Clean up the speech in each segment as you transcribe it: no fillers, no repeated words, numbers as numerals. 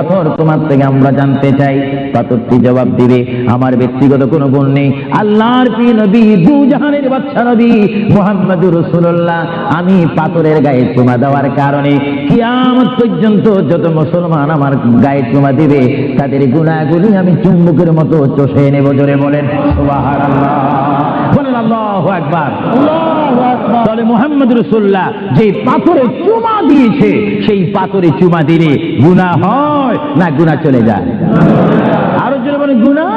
পাথর তোমার থেকে আমরা জানতে চাই। পাথরটি জবাব দিবে, আমার ব্যক্তিগত কোনো গুণ নেই, আল্লাহর প্রিয় নবী, দু জাহানের বাদশা নবী মুহাম্মদুর রাসূলুল্লাহ, আমি পাথরের গায়ে চুমা দেওয়ার কারণে কিয়ামত পর্যন্ত যত মুসলমান আমার গায়ে চুমা দিবে তাদের গুনাহগুলি আমি চুম্বকের মতো চষে নেব। জোরে বলেন সুবহানাল্লাহ, বলেন আল্লাহু আকবার। তাহলে মুহাম্মদ রাসূলুল্লাহ যে পাথরে চুমা দিয়েছে, সেই পাথরে চুমা দিলে গুনাহ হয় না গুনাহ চলে যায়? আরো জোরে বলেন গুনাহ।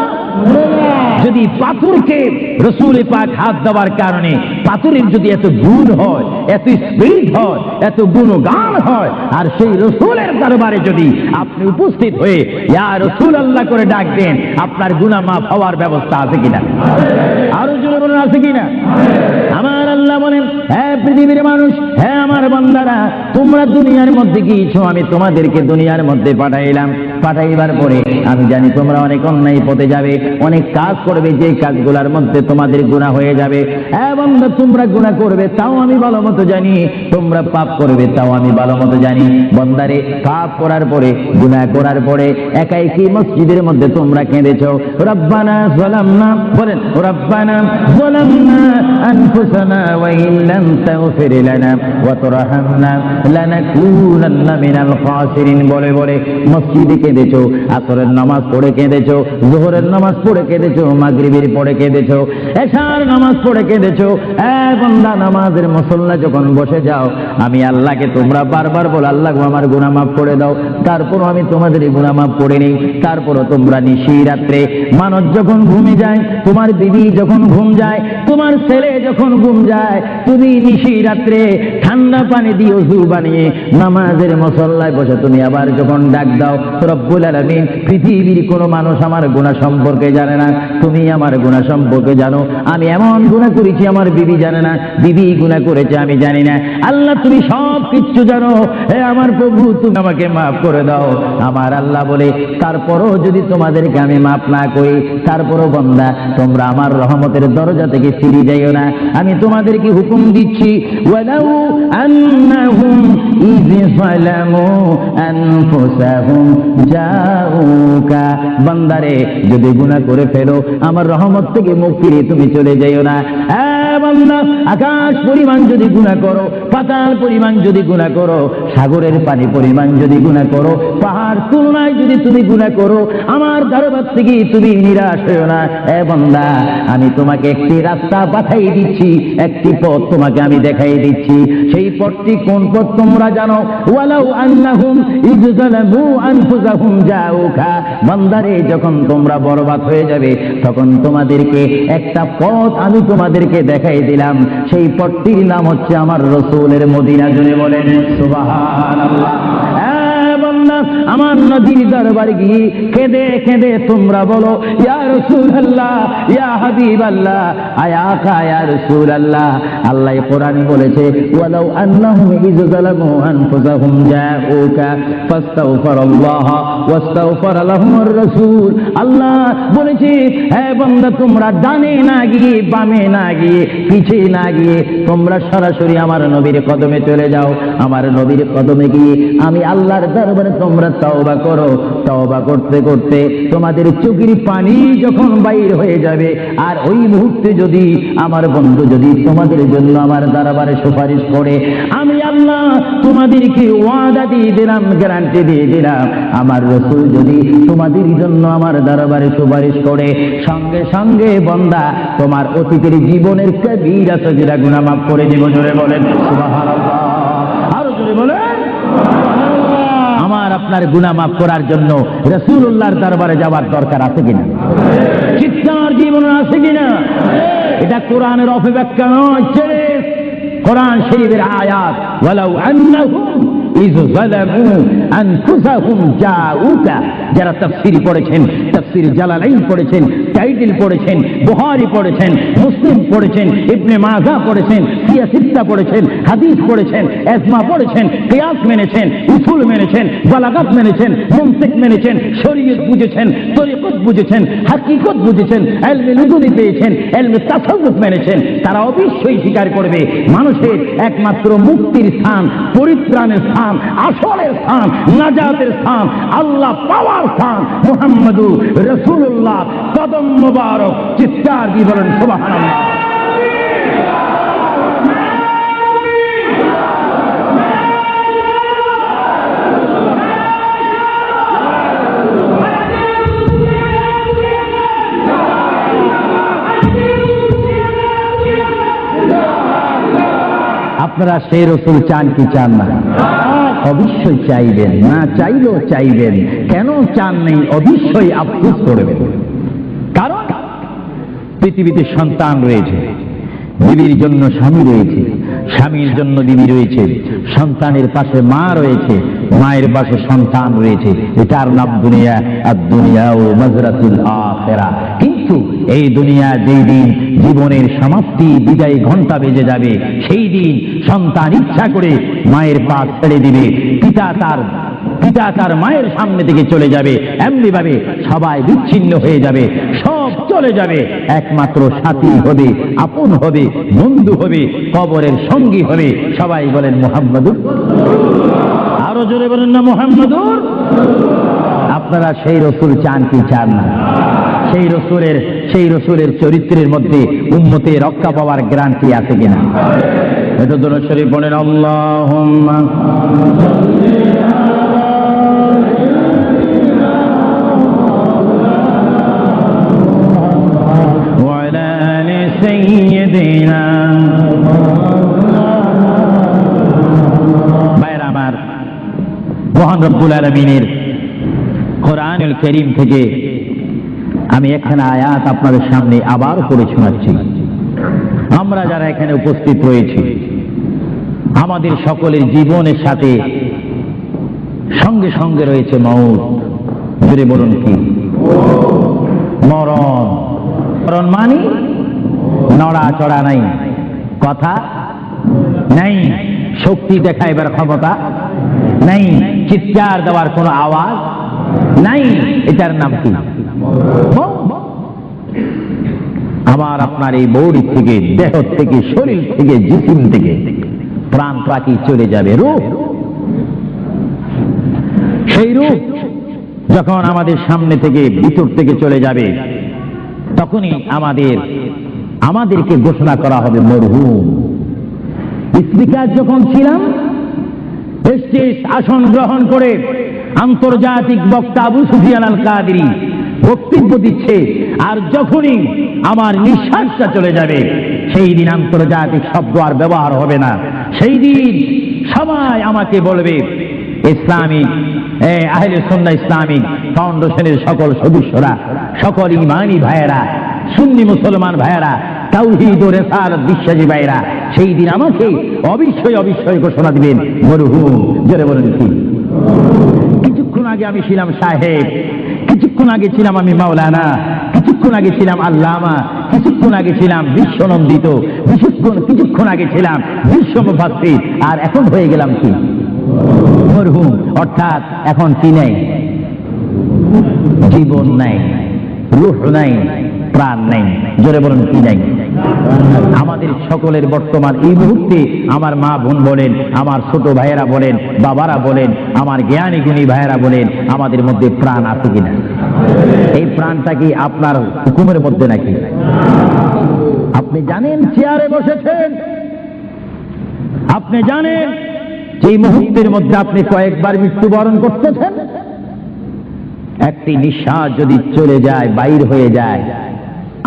যদি পাথরকে রাসূল পাক হাত দেওয়ার কারণে পাথরের যদি এত গুণ হয়, এত স্পিরিট হয়, এত গুণগান হয়, আর সেই রাসূলের দরবারে যদি আপনি উপস্থিত হয়ে ইয়া রাসূলুল্লাহ করে ডাক দেন, আপনার গুনাহ মাফ হওয়ার ব্যবস্থা আছে কিনা? আরো জোরে বলেন আছে কিনা? আমার আল্লাহ বলেন, হ্যাঁ পৃথিবীর মানুষ, হ্যাঁ আমার বান্দারা, তোমরা দুনিয়ার মধ্যে গিয়েছো, আমি তোমাদেরকে দুনিয়ার মধ্যে পাঠাইলাম। পাঠাইবার পরে আমি জানি তোমরা অনেক অন্যায় পথে যাবে, অনেক কাজ করবে, যে কাজগুলোর মধ্যে তোমাদের গুনাহ হয়ে যাবে। হ্যাঁ বান্দা, তোমরা গুনাহ করবে তাও আমি ভালো মতো জানি, তোমরা পাপ করবে তাও আমি ভালো মতো জানি। বান্দারে, পাপ করার পরে, গুনাহ করার পরে একাই কি মসজিদের মধ্যে তোমরা কেঁদেছো, রব্বানা যালামনা, বলেন রব্বানা যালামনা আনফুসানা ওয়া ইন লাম তাগফির লানা ওয়া তারহামনা লানাকুনান্না মিনাল খাসিরিন বলে বলে মসজিদে কেঁদেছো, আসরের নামাজ পড়ে কেঁদেছো, যোহরের নামাজ পড়ে কেঁদেছো, মাগরিবের পড়ে কেঁদেছো, এশার নামাজ পড়ে কেঁদেছো। বান্দা, নামাজের মুসল্লা যখন বসে যাও, আমি আল্লাহকে তোমরা বারবার বলো, আল্লাহ আমার গুনাহ মাফ করে দাও, তারপরও আমি তোমাদের গুনাহ মাফ করে নেই। তারপরও তোমরা নিশি রাত্রে, মানুষ যখন ঘুমে যায়, তোমার বিবি যখন ঘুম যায়, তোমার ছেলে যখন ঘুম যায়, তুমি নিশি রাত্রে ঠান্ডা পানি দিয়ে ওযু বানিয়ে নামাজের মুসল্লায় বসে তুমি আবার যখন ডাক দাও, রব্বুল আলামিন, পৃথিবীর কোনো মানুষ আমার গুনাহ সম্পর্কে জানে না, তুমি আমার গুনাহ সম্পর্কে জানো। আমি এমন গুনাহ করেছি আমার বিবি জানে না, বিবি গুনাহ করেছে আমি জানি না। আল্লাহ, তুমি সব কিছু জানো, হে আমার প্রভু, তুমি আমাকে মাফ করে দাও। আমার আল্লাহ বলে, তারপরও যদি তোমাদেরকে আমি মাফ না করি, তারপরও বান্দা, তোমরা আমার রহমতের দরজা থেকে ফিরে যাইও না। আমি তোমাদেরকে হুকুম দিচ্ছি, ওয়ালাউ আন্নাহুম ইয যালামু আনফুসাহুম জাউকা, বান্দারে, যদি গুনাহ করে ফেলো, আমার রহমত থেকে মুখ ফিরিয়ে তুমি চলে যাইও না। বান্দা, আকাশ পরিমাণ যদি গুনাহ করো, পাতাল পরিমাণ যদি গুনাহ করো, সাগরের পানি পরিমাণ যদি গুনাহ করো, পাহাড় তুলনায় যদি তুমি গুনাহ করো, আমার দরবার থেকে তুমি নিরাশ হইও না। বান্দা, আমি তোমাকে একটি রাস্তা পাঠাই দিচ্ছি, একটি পথ তোমাকে আমি দেখাই দিচ্ছি। সেই পথটি কোন পথ তোমরা জানো? ওয়ালাউ আন্নাহুম ইয যালামু আনফুসাহুম জাউকা, বান্দারে, যখন তোমরা বরবাদ হয়ে যাবে, তখন তোমাদেরকে একটা পথ আমি তোমাদেরকে দেখাই দিলাম। সেই পথটির নাম হচ্ছে আমার রাসূলের মদিনা। জুড়ে বলেন সুবহানাল্লাহ। আমার নবীর দরবারে গিয়ে কেঁদে কেঁদে তোমরা বলো, ইয়া রাসূলুল্লাহ, ইয়া হাবিবাল্লাহ, আয়াকা ইয়া রাসূলুল্লাহ। আল্লাহ কোরআনে বলেছে, ওয়ালাউ আন্নাহুম ইয যালামু আনফুসাহুম জাউকা ফাস্তাগফিরুল্লাহ ওয়াস্তাগফার লাহুমুর রাসূল। আল্লাহ বলেছে, হে বান্দা, তোমরা ডানে না গিয়ে, বামে না গিয়ে, পিছে না গিয়ে, তোমরা সরাসরি আমার নবীর কদমে চলে যাও। আমার নবীর কদমে গিয়ে আমি আল্লাহর দরবারে তোমরা তওবা করো। তওবা করতে করতে তোমাদের চোখের পানি যখন বাইর হয়ে যাবে, আর ওই মুহূর্তে যদি আমার বন্ধু যদি তোমাদের জন্য আমার দরবারে সুপারিশ করে, আমি আল্লাহ তোমাদেরকে ওয়াদা দিয়ে দিলাম, গ্যারান্টি দিয়ে দিলাম, আমার রাসূল যদি তোমাদের জন্য আমার দরবারে সুপারিশ করে, সঙ্গে সঙ্গে বান্দা, তোমার অতীতের জীবনের কবিরা সগীরা গুনাহ মাফ করে দিব। জোরে বলেন সুবহানাল্লাহ। আরো জোরে বলেন। আমার আপনার গুনাহ মাফ করার জন্য রাসূলুল্লাহর দরবারে যাওয়ার দরকার আছে কিনা? চিৎকার জীবন আছে কিনা? এটা কোরআনের অপব্যাখ্যা নয়, কোরআন শরীফের আয়াত। ওয়ালাউ আন্নাহুম ইয যালামু আনফুসাহুম জাউকা, যারা তাফসীর পড়েছেন, তাফসীর জালালাইন পড়েছেন, টাইটেল পড়েছেন, বুখারী পড়েছেন, মুসলিম পড়েছেন, ইবনে মাজাহ পড়েছেন, সিয়াসিত্তা পড়েছেন, হাদিস পড়েছেন, ইজমা পড়েছেন, কিয়াস মেনেছেন, উসুল মেনেছেন, বালাগাত মেনেছেন, মুনতিক মেনেছেন, শরীয়ত বুঝেছেন, তরিকত বুঝেছেন, হাকিকত বুঝেছেন, ইলমে নুজুরি পেয়েছেন, ইলমে তাসাউফ মেনেছেন, তারা অবশ্যই স্বীকার করবে মানুষের একমাত্র মুক্তির স্থান, পরিত্রাণের স্থান, আসলের স্থান, নাজাতের স্থান, আল্লাহ পাওয়ার স্থান মুহাম্মদুর রাসূলুল্লাহ কদম মুবারক। চিৎকার দিয়ে বলেন সুবহানাল্লাহ। আপনারা সেই রসুল চান কি চান না? অবশ্যই চাইবেন, না চাইলেও চাইবেন। কেন চান নেই? অবশ্যই আফসোস করবেন। কারণ পৃথিবীতে সন্তান রয়েছে, বিবির জন্য স্বামী রয়েছে, স্বামীর জন্য বিবি রয়েছে, সন্তানের পাশে মা রয়েছে, মায়ের পাশে সন্তান রয়েছে। এটার নাম দুনিয়া। আর দুনিয়া ও মাজরাতুল আখিরা। কিন্তু এই দুনিয়া যেই দিন জীবনের সমাপ্তি, বিদায় ঘন্টা বেজে যাবে, সেই দিন সন্তান ইচ্ছা করে মায়ের পা ছেড়ে দিবে, পিতা তার মায়ের সামনে থেকে চলে যাবে। এমনি ভাবে সবাই বিচ্ছিন্ন হয়ে যাবে, সব চলে যাবে। একমাত্র সাথী হবে, আপন হবে, বন্ধু হবে, কবরের সঙ্গী হবে। সবাই বলেন মুহাম্মাদুর। আরো জোরে বলেন না মুহাম্মাদুর। আপনারা সেই রসুল চান কি চান না? সেই রসুলের চরিত্রের মধ্যে উম্মতের রক্ষা পাওয়ার গ্যারান্টি আছে কিনা? এটা দরুদ শরীফ বলেন আল্লাহুম্মা ওয়া আলা আলি সাইয়্যিদিনা। ভাইরা আমার, মহান রব্বুল আলামিনের কোরআনুল কারীম থেকে আমি একখানা আয়াত আপনাদের সামনে আবার পড়ে শোনাচ্ছি। আমরা যারা এখানে উপস্থিত রয়েছি, আমাদের সকলের জীবনের সাথে সঙ্গে সঙ্গে রয়েছে মওত। জোরে বলুন কি? মরণ। মরণ মানে নড়াচড়া নাই, কথা নাই, শক্তি দেখাইবার ক্ষমতা নাই, চিৎকার দেওয়ার কোনো আওয়াজ নাই। এটার নাম কি? আমার আপনার এই বডি থেকে, দেহ থেকে, শরীর থেকে, জিসিম থেকে প্রাণ পাখি চলে যাবে। রূহ, সেই রূহ যখন আমাদের সামনে থেকে, ভিতর থেকে চলে যাবে, তখনই আমাদেরকে ঘোষণা করা হবে মরহুম। স্পিকার যখন ছিলাম, স্টেজ আসন গ্রহণ করে আন্তর্জাতিক বক্তা আবু সুফিয়ান আল কাদেরী বক্তব্য দিচ্ছে, আর যখনই আমার নিঃশ্বাসটা চলে যাবে, সেই দিন আন্তর্জাতিক শব্দ আর ব্যবহার হবে না। সেই দিন সবাই আমাকে বলবে, ইসলামিক আহলে সুন্নাহ ইসলামিক ফাউন্ডেশনের সকল সদস্যরা, সকল ঈমানী ভাইয়েরা, সুন্নি মুসলমান ভাইয়েরা, তাওহীদ ও রিসালাত বিশ্বাসী ভাইয়েরা, সেই দিন আমাকে অবশ্যই ঘোষণা দিবেন মরহুম। জোরে বলেন কি? কিছুক্ষণ আগে আমি ছিলাম সাহেব, কিছুক্ষণ আগে ছিলাম আমি মাওলানা, কিছুক্ষণ আগে ছিলাম আল্লামা, কিছুক্ষণ আগে ছিলাম বিশ্বনন্দিত, কিছুক্ষণ আগে ছিলাম বিশ্ব মুফাসসির, আর এখন হয়ে গেলাম কি? মরহুম। অর্থাৎ এখন কি নাই? জীবন নাই, রূহ নাই, প্রাণ নাই। জোরে বলুন কি নাই? আমাদের সকলের বর্তমান এই মুহূর্তে আমার মা বোন বলেন, আমার ছোট ভাইয়েরা বলেন, বাবারা বলেন, আমার জ্ঞানী গুণী ভাইয়েরা বলেন, আমাদের মধ্যে প্রাণ আছে কিনা? এই প্রাণটা কি আপনার হুকুমের মধ্যে নাকি? আপনি জানেন চেয়ারে বসেছেন, আপনি জানেন এই মুহূর্তের মধ্যে আপনি কয়েকবার মৃত্যুবরণ করতেছেন। একটি নিঃশ্বাস যদি চলে যায়, বাইর হয়ে যায়,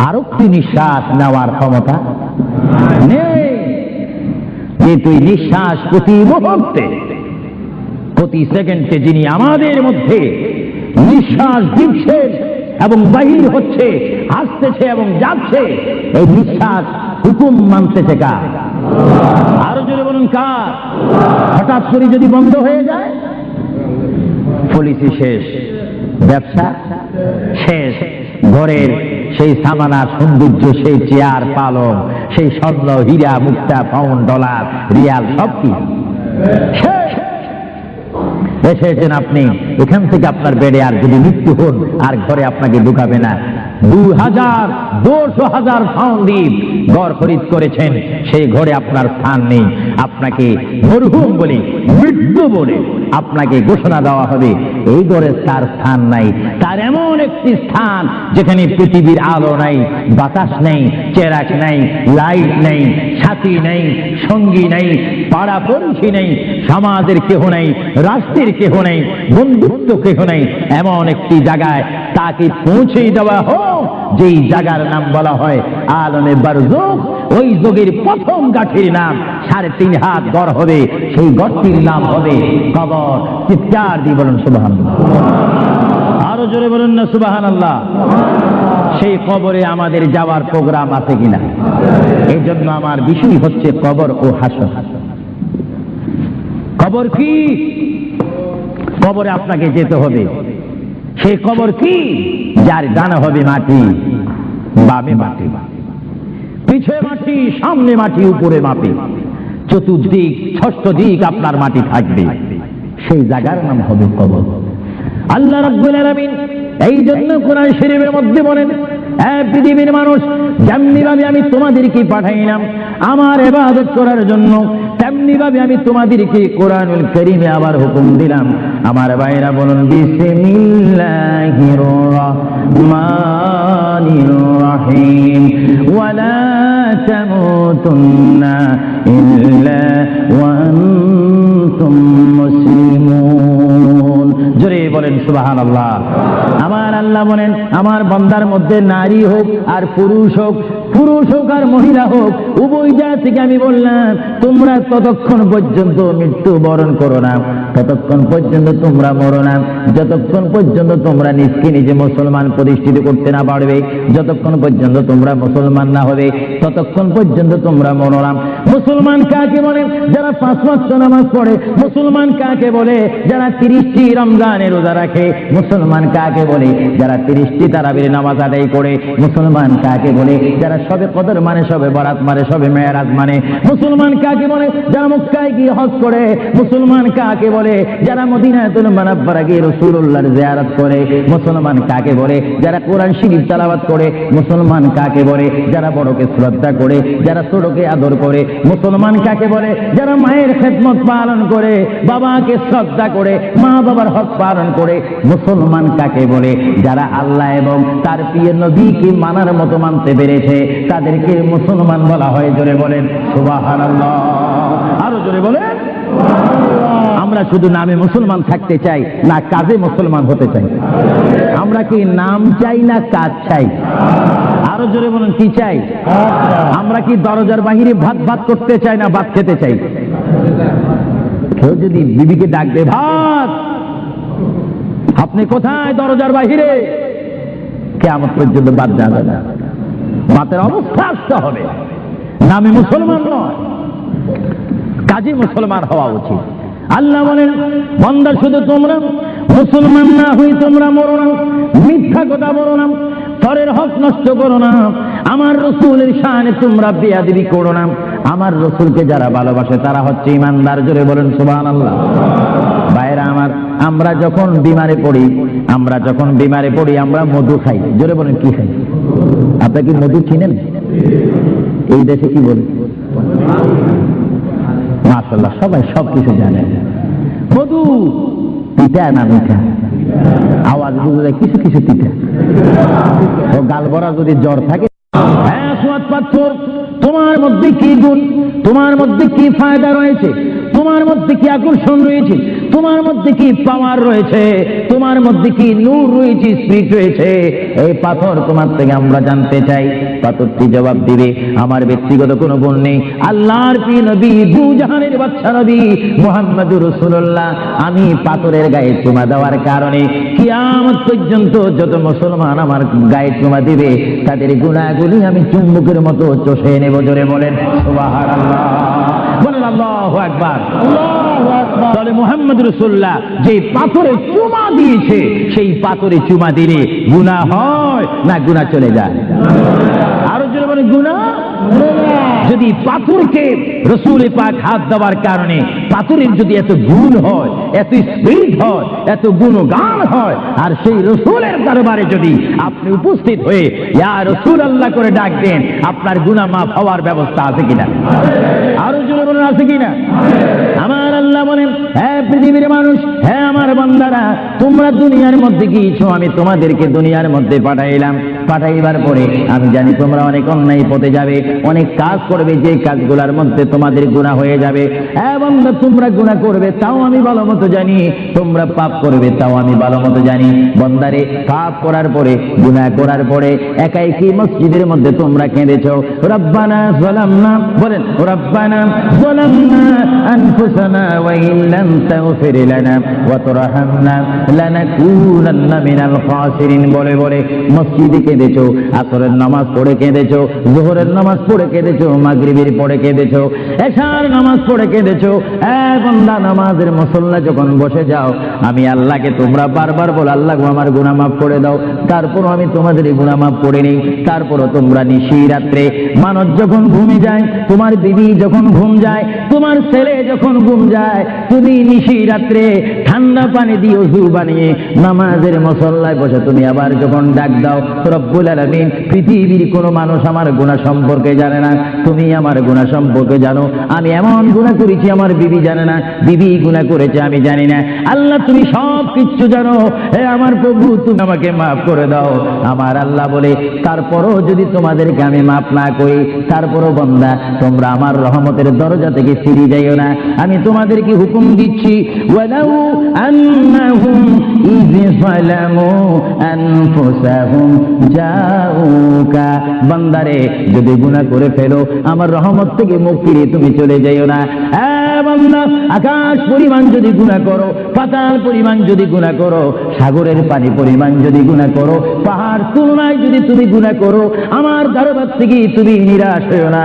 আরেকটি নিঃশ্বাস নেওয়ার ক্ষমতা নেই। কিন্তু এই নিঃশ্বাস প্রতি মুহূর্তে, প্রতি সেকেন্ডে যিনি আমাদের মধ্যে নিঃশ্বাস দিচ্ছে এবং বাহির হচ্ছে, আসতেছে এবং যাচ্ছে, এই নিঃশ্বাস হুকুম মানতেছে কার? আরো জোরে বলুন কার? হঠাৎ করে যদি বন্ধ হয়ে যায়, পলিসি শেষ, ব্যবসা শেষ, ঘরের সেই সামানা সৌন্দর্য, সেই চেয়ার পালং, সেই স্বর্ণ হীরা মুক্তা পাউন্ড ডলার রিয়াল সব কি এসেছেন আপনি। এখান থেকে আপনার বেডে আর যদি মৃত্যু হন আর ঘরে আপনাকে ঢুকাবে না। 2,000 পাউন্ড দ্বীপ ঘর খরিদ করেছেন, সেই ঘরে আপনার স্থান নেই। আপনাকে মরহুম বলে, মৃত্যু বলে আপনাকে ঘোষণা দেওয়া হবে এই ঘরে তার স্থান নাই। তার এমন একটি স্থান যেখানে পৃথিবীর আলো নাই, বাতাস নেই, চেরাক নাই, লাইট নেই, সাথী নেই, সঙ্গী নেই, পাড়াপড়শি নেই, সমাজের কেহ নেই, রাষ্ট্রের কেহ নেই, বন্ধুত্ব কেহ নেই। এমন একটি জায়গায় তাকে পৌঁছে দেওয়া হোক যেই জায়গার নাম বলা হয় আলমে বারজুখ। ওই যুগের প্রথম গাঠির নাম 3.5 হাত গড় হবে, সেই গড়টির নাম হবে কবর। চিৎকার দিয়ে বলুন সুবহানাল্লাহ, আরো জোরে বলুন না সুবহানাল্লাহ। সেই কবরে আমাদের যাওয়ার প্রোগ্রাম আছে কিনা? এই জন্য আমার বিষয় হচ্ছে কবর ও হাসর। কবর কি? কবরে আপনাকে যেতে হবে। সেই কবর কি? যার ডানে হবে মাটি, বামে মাটি, পিছে মাটি, সামনে মাটি, উপরে মাটি, চতুর্দিক ষষ্ঠ দিক আপনার মাটি থাকবে। সেই জায়গার নাম হবে কবর। আল্লাহ রাব্বুল আলামিন এই জন্য কোরআন শরীফের মধ্যে বলেন, পৃথিবীর মানুষ, যেমনি ভাবে আমি তোমাদেরকে পাঠাইলাম আমার ইবাদত করার জন্য, তেমনি ভাবে আমি তোমাদেরকে কোরআনুল কারীমে আবার হুকুম দিলাম। আমার ভাইরা বলুন বিসমিল্লাহির রাহমানির রাহিম, ওয়ালা তামুতুন্না ইল্লা ওয়া আনতুম মুসলিমুন। জোরে বলেন সুবহানাল্লাহ। আমার আল্লাহ বলেন, আমার বান্দার মধ্যে নারী হোক আর পুরুষ হোক, পুরুষ হোক আর মহিলা হোক, উভয় জাতিকে আমি বললাম তোমরা ততক্ষণ পর্যন্ত মৃত্যু বরণ করো না, ততক্ষণ পর্যন্ত তোমরা মরো না, যতক্ষণ পর্যন্ত তোমরা নিজকে নিজে মুসলমান প্রতিষ্ঠিত করতে না পারবে, যতক্ষণ পর্যন্ত তোমরা মুসলমান না হবে, ততক্ষণ পর্যন্ত তোমরা মরো না। মুসলমান কাকে বলে? যারা 5 ওয়াক্ত নামাজ পড়ে। মুসলমান কাকে বলে? যারা 30টি রমজানের রোজা রাখে। মুসলমান কাকে বলে? যারা 30টি তারাবির নামাজ আদায় করে। মুসলমান কাকে বলে? যারা সবে কদর মানে, সবে বরাত মানে, সবে মেরাজ মানে। মুসলমান কাকে বলে? যারা মক্কায় গিয়ে হজ করে। মুসলমান কাকে বলে? যারা মদিনাতুল মুনাওয়ারা গিয়ে রাসূলুল্লাহর জিয়ারত করে। মুসলমান কাকে বলে? যারা কোরআন শরীফ তেলাওয়াত করে। মুসলমান কাকে বলে? যারা বড়কে শ্রদ্ধা করে, যারা ছোটকে আদর করে। মুসলমান কাকে বলে? যারা মায়ের খেদমত পালন করে, বাবাকে শ্রদ্ধা করে, মা বাবার হক পালন করে। মুসলমান কাকে বলে? যারা আল্লাহ এবং তার প্রিয় নবীকে মানার মতো মানতে পেরেছে, তাদেরকে মুসলমান বলা হয়। জোরে বলেন সুবহানাল্লাহ, আরো জোরে বলেন। আমরা শুধু নামে মুসলমান থাকতে চাই না কাজে মুসলমান হতে চাই? আমরা কি নাম চাই না কাজ চাই? আরো জোরে বলেন কি চাই? আমরা কি দরজার বাহিরে ভাত ভাত করতে চাই না ভাত খেতে চাই? কেউ যদি বিবিকে ডাকবে, ভাত, আপনি কোথায়? দরজার বাহিরে। কিয়ামত পর্যন্ত বাদ যাবে না। ভাতের অবস্থা আসতে হবে। নামে মুসলমান নয়, কাজে মুসলমান হওয়া উচিত। আল্লাহ বলেন, বান্দা শুধু তোমরা মুসলমান না হই তোমরা মরো না, মিথ্যা কথা বলো না, পরের হক নষ্ট করো না, আমার রাসূলের শানে তোমরা বেয়াদবি করো না। আমার রাসূলকে যারা ভালোবাসে তারা হচ্ছে ঈমানদার। জোরে বলেন সুবহানাল্লাহ। ভাইরা আমার, আমরা যখন বিমারে পড়ি, আমরা মধু খাই। জোরে বলেন কি খাই? আপনি কি মধু চিনেন? এই দেশে কি বলে? মাশাআল্লাহ, সবাই সবকিছু জানে। মধু পিঠা না মিঠা? আওয়াজ বুঝে যায় কিছু কিছু পিঠা। ও গাল ভরা যদি জ্বর থাকে, হ্যাঁ সোয়াদ পাথর, তোমার মধ্যে কি গুণ, তোমার মধ্যে কি ফায়দা রয়েছে, তোমার মধ্যে কি আকর্ষণ রয়েছে, তোমার মধ্যে কি পাওয়ার রয়েছে, তোমার মধ্যে কি নূর রয়েছে, স্পিরিট রয়েছে, এই পাথর তোমার থেকে আমরা জানতে চাই। পাথরটি জবাব দিবে, আমার ব্যক্তিগত কোনো গুণ নেই, আল্লাহর প্রিয় নবী, দু জাহানের বাদশা নবী মুহাম্মদুর রাসূলুল্লাহ, আমি পাথরের গায়ে চুমা দেওয়ার কারণে কিয়ামত পর্যন্ত যত মুসলমান আমার গায়ে চুমা দিবে তাদের গুনাহগুলি আমি চুম্বকের মতো চষে নেব। জোরে বলেন সুবহানাল্লাহ, বলেন আল্লাহু আকবার। তাহলে মুহাম্মদ রাসূলুল্লাহ যে পাথরে চুমা দিয়েছে, সেই পাথরে চুমা দিলে গুনাহ হয় না গুনাহ চলে যায়? আরো জোরে বলে গুনাহ। যদি পাথরকে রাসূল পাক হাত দেওয়ার কারণে পাথরের যদি এত গুণ হয়, এত স্পিড হয়, এত গুণগান হয়, আর সেই রাসূলের দরবারে যদি আপনি উপস্থিত হয়ে ইয়া রাসূলুল্লাহ করে ডাক দেন, আপনার গুনাহ মাফ হওয়ার ব্যবস্থা আছে কিনা? আরো জোরে বলেন আছে কিনা? আমার আল্লাহ বলেন, হ্যাঁ পৃথিবীর মানুষ, হ্যাঁ আমার বান্দারা, তোমরা দুনিয়ার মধ্যে গিয়েছো, আমি তোমাদেরকে দুনিয়ার মধ্যে পাঠাইলাম। পাঠাইবার পরে আমি জানি তোমরা অনেক অন্যায় পথে যাবে, অনেক কাজ করবে, যে কাজগুলোর মধ্যে তোমাদের গুনাহ হয়ে যাবে। হ্যাঁ বান্দা, তোমরা গুনাহ করবে তাও আমি ভালো মতো জানি, তোমরা পাপ করবে তাও আমি ভালো মতো জানি। বান্দারে, পাপ করার পরে, গুনাহ করার পরে একাই কি মসজিদের মধ্যে তোমরা কেঁদেছো, রব্বানা যালামনা, বলেন রব্বানা যালামনা আনফুসানা ওয়া ইল্লাম তাগফির লানা ওয়া তারহামনা লানাকুনান্না মিনাল খাসিরিন বলে বলে মসজিদে কেঁদেছো, আসরের নামাজ পড়ে কেঁদেছো, যোহরের নামাজ পড়ে কেঁদেছো, মাগরিবের পড়ে কেঁদেছো, এশার নামাজ পড়ে কেঁদেছো। বান্দা, নামাজের মুসল্লা যখন বসে যাও, আমি আল্লাহকে তোমরা বারবার বল, আল্লাহ আমার গুনাহ মাফ করে দাও। তারপরও আমি তোমাদের গুনাহ মাফ করে নেই। তারপরও তোমরা নিশি রাত্রে, মানুষ যখন ঘুমে যায়, তোমার বিবি যখন ঘুম যায়, তোমার ছেলে যখন ঘুম যায়, তুমি নিশি রাত্রে ঠান্ডা পানি দিয়ে ওযু বানিয়ে নামাজের মুসল্লায় বসে তুমি আবার যখন ডাক দাও, রব্বুল আলামিন, পৃথিবীর কোনো মানুষ আমার গুনাহ সম্পর্কে জানে না, তুমি আমার গুনাহ সম্পর্কে জানো। আমি এমন গুনাহ করেছি আমার বিবি জানে না, বিবি গুনাহ করেছে আমি জানি না। আল্লাহ, তুমি সব কিছু জানো। হে আমার প্রভু, তুমি আমাকে মাফ করে দাও। আমার আল্লাহ বলে, তারপরও যদি তোমাদেরকে আমি মাফ না করি, তারপরও বান্দা, তোমরা আমার রহমতের দরজা থেকে ফিরে যাইও না। আমি তোমাদেরকে হুকুম দিচ্ছি, ওয়ালাউ আন্নাহুম ইয যালামু আনফুসাহুম জাউকা, বান্দারে, যদি গুনাহ করে ফেলো, আমার রহমত থেকে মুখ ফিরিয়ে তুমি চলে যাইও না। বান্দা, আকাশ পরিমাণ যদি গুনাহ করো, পাতাল পরিমাণ যদি গুনাহ করো, সাগরের পানি পরিমাণ যদি গুনাহ করো, পাহাড় তুলনায় যদি তুমি গুনাহ করো, আমার দরবার থেকে তুমি নিরাশ হইও না।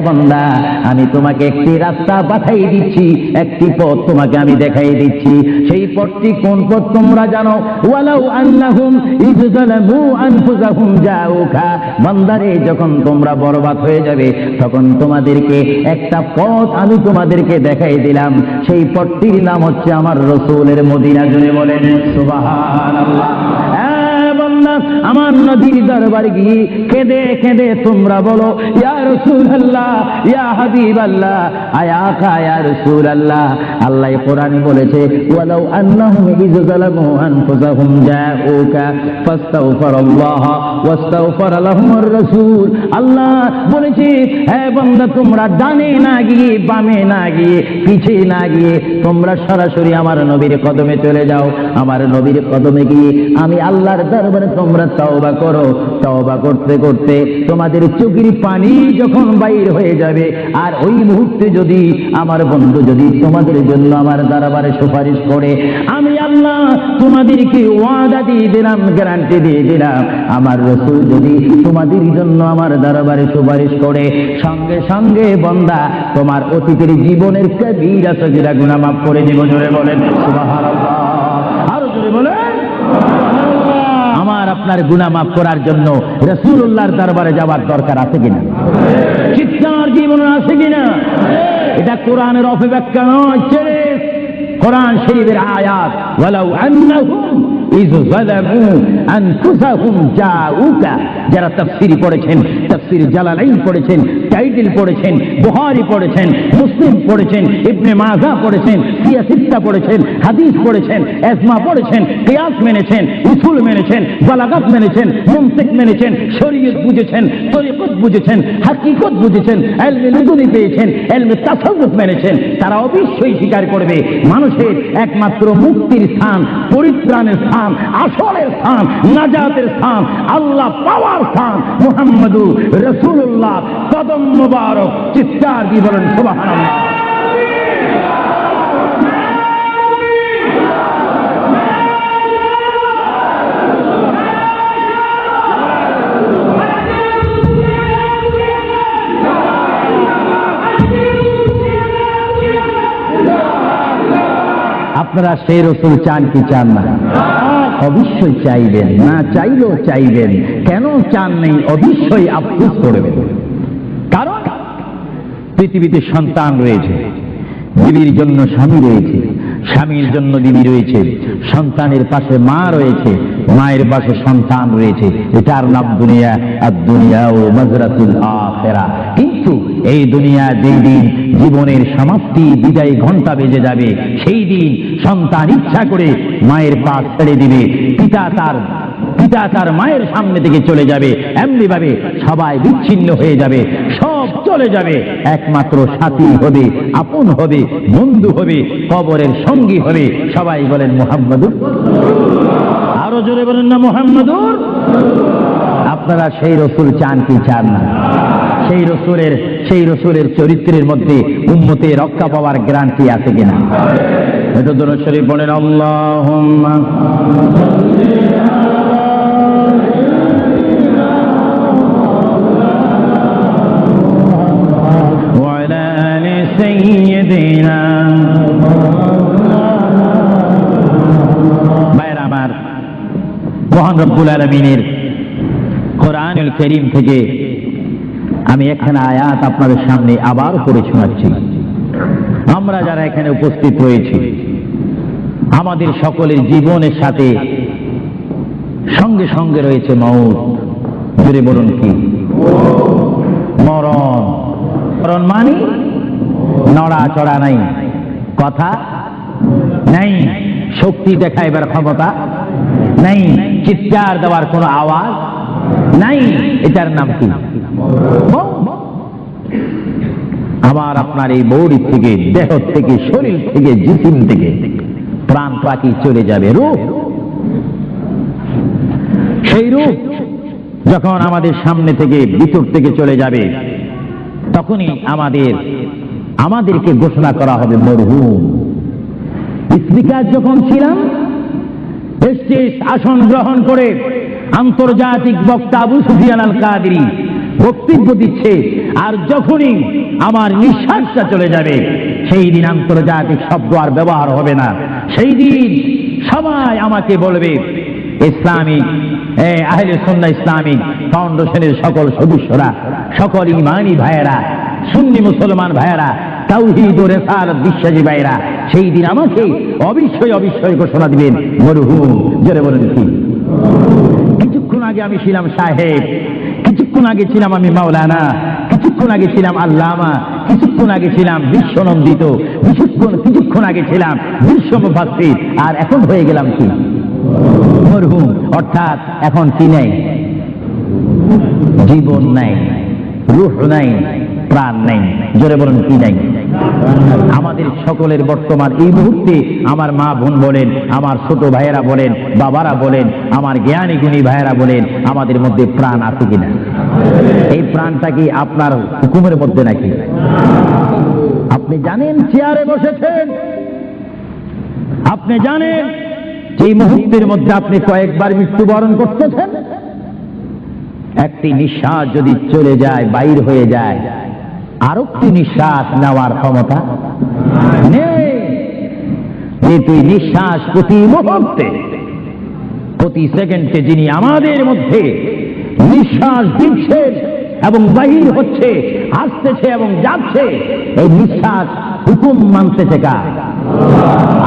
বান্দা, আমি তোমাকে একটি রাস্তা পাঠাই দিচ্ছি, একটি পথ তোমাকে আমি দেখাই দিচ্ছি। সেই পথটি কোন পথ তোমরা জানো? ওয়ালাউ আন্নাহুম ইয যালামু আনফুসাহুম জাউকা, বান্দারে, যখন তোমরা বরবাদ হয়ে যাবে, তখন তোমাদেরকে একটা পথ আমি তোমাদেরকে দেখাই দিলাম। সেই পথটির নাম হচ্ছে আমার রাসূলের মদিনা। জুড়ে বলেন সুবহানাল্লাহ। আমার নবীর দরবার গিয়ে কেঁদে কেঁদে তোমরা বলো, ইয়া রাসূলুল্লাহ, ইয়া হাবিবাল্লাহ, আয়াকা ইয়া রাসূলুল্লাহ। আল্লাহ কোরআনে বলেছে, ওয়ালাউ আন্নাহুম ইয যালামু আনফুসাহুম জাউকা ফাস্তাগফিরুল্লাহ ওয়াস্তাগফার লাহুমুর রাসূল। আল্লাহ বলেছে, হে বান্দা, তোমরা ডানে না গিয়ে, বামে না গিয়ে, পিছে না গিয়ে, তোমরা সরাসরি আমার নবীর কদমে চলে যাও। আমার নবীর কদমে গিয়ে আমি আল্লাহর দরবারে তোমরা তওবা করো। তওবা করতে করতে তোমাদের চোখের পানি যখন বাইর হয়ে যাবে, আর ওই মুহূর্তে যদি আমার বন্ধু যদি তোমাদের জন্য আমার দরবারে সুপারিশ করে, আমি আল্লাহ তোমাদেরকে ওয়াদা দিয়ে দিলাম, গ্যারান্টি দিয়ে দিলাম, আমার রাসূল যদি তোমাদের জন্য আমার দরবারে সুপারিশ করে, সঙ্গে সঙ্গে বান্দা, তোমার অতীতের জীবনের কবিরা সগীরা গুনাহ মাফ করে দিব। জোরে বলেন সুবহানাল্লাহ। আরো জোরে বলেন। আমার আপনার গুনাহ মাফ করার জন্য রাসূলুল্লাহর দরবারে যাওয়ার দরকার আছে কিনা? চিৎকার জীবন আছে কিনা? এটা কোরআনের অপব্যাখ্যা নয়, কোরআন শরীফের আয়াত। ওয়ালাউ আন্নাহুম ইয যালামু আনফুসাহুম জাউকা, যারা তাফসীর পড়েছেন, তাফসীর জালালাইন পড়েছেন, টাইটেল পড়েছেন, বুখারী পড়েছেন, মুসলিম পড়েছেন, ইবনে মাজাহ পড়েছেন, সিয়াসিত্তা পড়েছেন, হাদিস পড়েছেন, ইজমা পড়েছেন, কিয়াস মেনেছেন, উসুল মেনেছেন, বালাগাত মেনেছেন, মুনতিক মেনেছেন, শরীয়ত বুঝেছেন, তরিকত বুঝেছেন, হাকিকত বুঝেছেন, ইলমে লুদুনি পেয়েছেন, ইলমে তাসাউফ মেনেছেন, তারা অবশ্যই স্বীকার করবে মানুষের একমাত্র মুক্তির স্থান, পরিত্রাণের স্থান, আসলের স্থান, নাজাতের স্থান, আল্লাহ পাওয়ার স্থান মুহাম্মদুর রাসূলুল্লাহ কদম মুবারক। চিৎকার দিয়ে বলেন সুবহানাল্লাহ। আপনারা সেই রসুল চান কি চান না? অবশ্যই চাইবেন, না চাইলেও চাইবেন। কেন চান নেই? অবশ্যই আফসোস করবেন। কারণ পৃথিবীতে সন্তান রয়েছে, বিবির জন্য স্বামী রয়েছে, স্বামীর জন্য বিবি রয়েছে, সন্তানের পাশে মা রয়েছে, মায়ের পাশে সন্তান রয়েছে। এটার নাম দুনিয়া। আর দুনিয়া ও মাজরাতুল আখিরা। কিন্তু এই দুনিয়া যেই দিন জীবনের সমাপ্তি বিদায় ঘন্টা বেজে যাবে, সেই দিন সন্তান ইচ্ছা করে মায়ের পা ছেড়ে দিবে, পিতা তার মায়ের সামনে থেকে চলে যাবে। এমনি ভাবে সবাই বিচ্ছিন্ন হয়ে যাবে, সব চলে যাবে। একমাত্র সাথী হবে, আপন হবে, বন্ধু হবে, কবরের সঙ্গী হবে। সবাই বলেন মুহাম্মাদুর। আরো জোরে বলেন না মুহাম্মাদুর। আপনারা সেই রসুল চান কি চান না? সেই রসুলের চরিত্রের মধ্যে উম্মতের রক্ষা পাওয়ার গ্যারান্টি আছে কিনা? এটা দরুদ শরীফ বলেন, আল্লাহুম্মা মহান রব্বুল আলামিনের কোরআনুল কারীম থেকে আমি একখানা আয়াত আপনাদের সামনে আবার পড়ে শোনাচ্ছি। আমরা যারা এখানে উপস্থিত রয়েছি, আমাদের সকলের জীবনের সাথে সঙ্গে সঙ্গে রয়েছে মওত। জোরে বলুন কি? মরণ। মরণ মানে নড়াচড়া নাই, কথা নাই, শক্তি দেখাইবার ক্ষমতা নাই, চিৎকার দেওয়ার কোনো আওয়াজ নাই। এটার নাম কি? আমার আপনার এই বডি থেকে, দেহ থেকে, শরীর থেকে, জিসিম থেকে প্রাণ পাখি চলে যাবে। রূহ, সেই রূহ যখন আমাদের সামনে থেকে, ভিতর থেকে চলে যাবে, তখনই আমাদেরকে ঘোষণা করা হবে মরহুম। স্পিকার যখন ছিলাম, স্টেজ আসন গ্রহণ করে আন্তর্জাতিক বক্তা আবু সুফিয়ান আল কাদেরী বক্তব্য দিচ্ছে, আর যখনই আমার নিঃশ্বাসটা চলে যাবে, সেই দিন আন্তর্জাতিক শব্দ আর ব্যবহার হবে না। সেই দিন সবাই আমাকে বলবে, ইসলামিক আহলে সুন্নাহ ইসলামিক ফাউন্ডেশনের সকল সদস্যরা, সকল ইমানি ভাইয়েরা, সুন্নি মুসলমান ভাইয়েরা, তাওহীদ ও রিসালাত বিশ্বাসী ভাইয়েরা, সেই দিন আমাকে অবশ্যই ঘোষণা দিবেন মরহুম। জোরে বলেন কি? কিছুক্ষণ আগে আমি ছিলাম সাহেব, কিছুক্ষণ আগে ছিলাম আমি মাওলানা, কিছুক্ষণ আগে ছিলাম আল্লামা, কিছুক্ষণ আগে ছিলাম বিশ্বনন্দিত, কিছুক্ষণ আগে ছিলাম বিশ্ব মুফাসসির, আর এখন হয়ে গেলাম কি? মরহুম। অর্থাৎ এখন কি নাই? জীবন নাই, রূহ নাই, প্রাণ নাই। জোরে বলেন কি নাই? আমাদের সকলের বর্তমান এই মুহূর্তে আমার মা বোন বলেন, আমার ছোট ভাইয়েরা বলেন, বাবারা বলেন, আমার জ্ঞানী গুণী ভাইয়েরা বলেন, আমাদের মধ্যে প্রাণ আছে কিনা? এই প্রাণটা কি আপনার হুকুমের মধ্যে নাকি? আপনি জানেন চেয়ারে বসেছেন, আপনি জানেন এই মুহূর্তের মধ্যে আপনি কয়েকবার মৃত্যুবরণ করতেছেন। একটি নিঃশ্বাস যদি চলে যায়, বাইর হয়ে যায়, আরো একটি নিঃশ্বাস নেওয়ার ক্ষমতা নেই। এই দুই নিঃশ্বাস প্রতি মুহূর্তে, প্রতি সেকেন্ডে যিনি আমাদের মধ্যে নিঃশ্বাস দিচ্ছেন এবং বাহির হচ্ছে, আসতেছে এবং যাচ্ছে, এই নিঃশ্বাস হুকুম মানতেছে কার?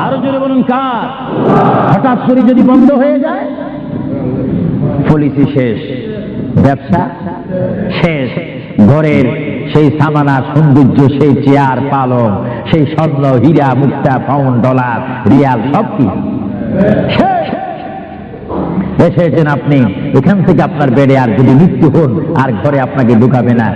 আরো জোরে বলুন কার? হঠাৎ করে যদি বন্ধ হয়ে যায়, পলিসি শেষ, ব্যবসা শেষ, ঘরের সেই সামানা সৌন্দর্য, সেই চেয়ার পালং, সেই স্বর্ণ হীরা মুক্তা পাউন্ড ডলার রিয়াল সব কি শেষ। এসেছেন আপনি, এখান থেকে আপনার বেডে আর যদি মৃত্যু হন, আর ঘরে আপনাকে ঢুকাবে না।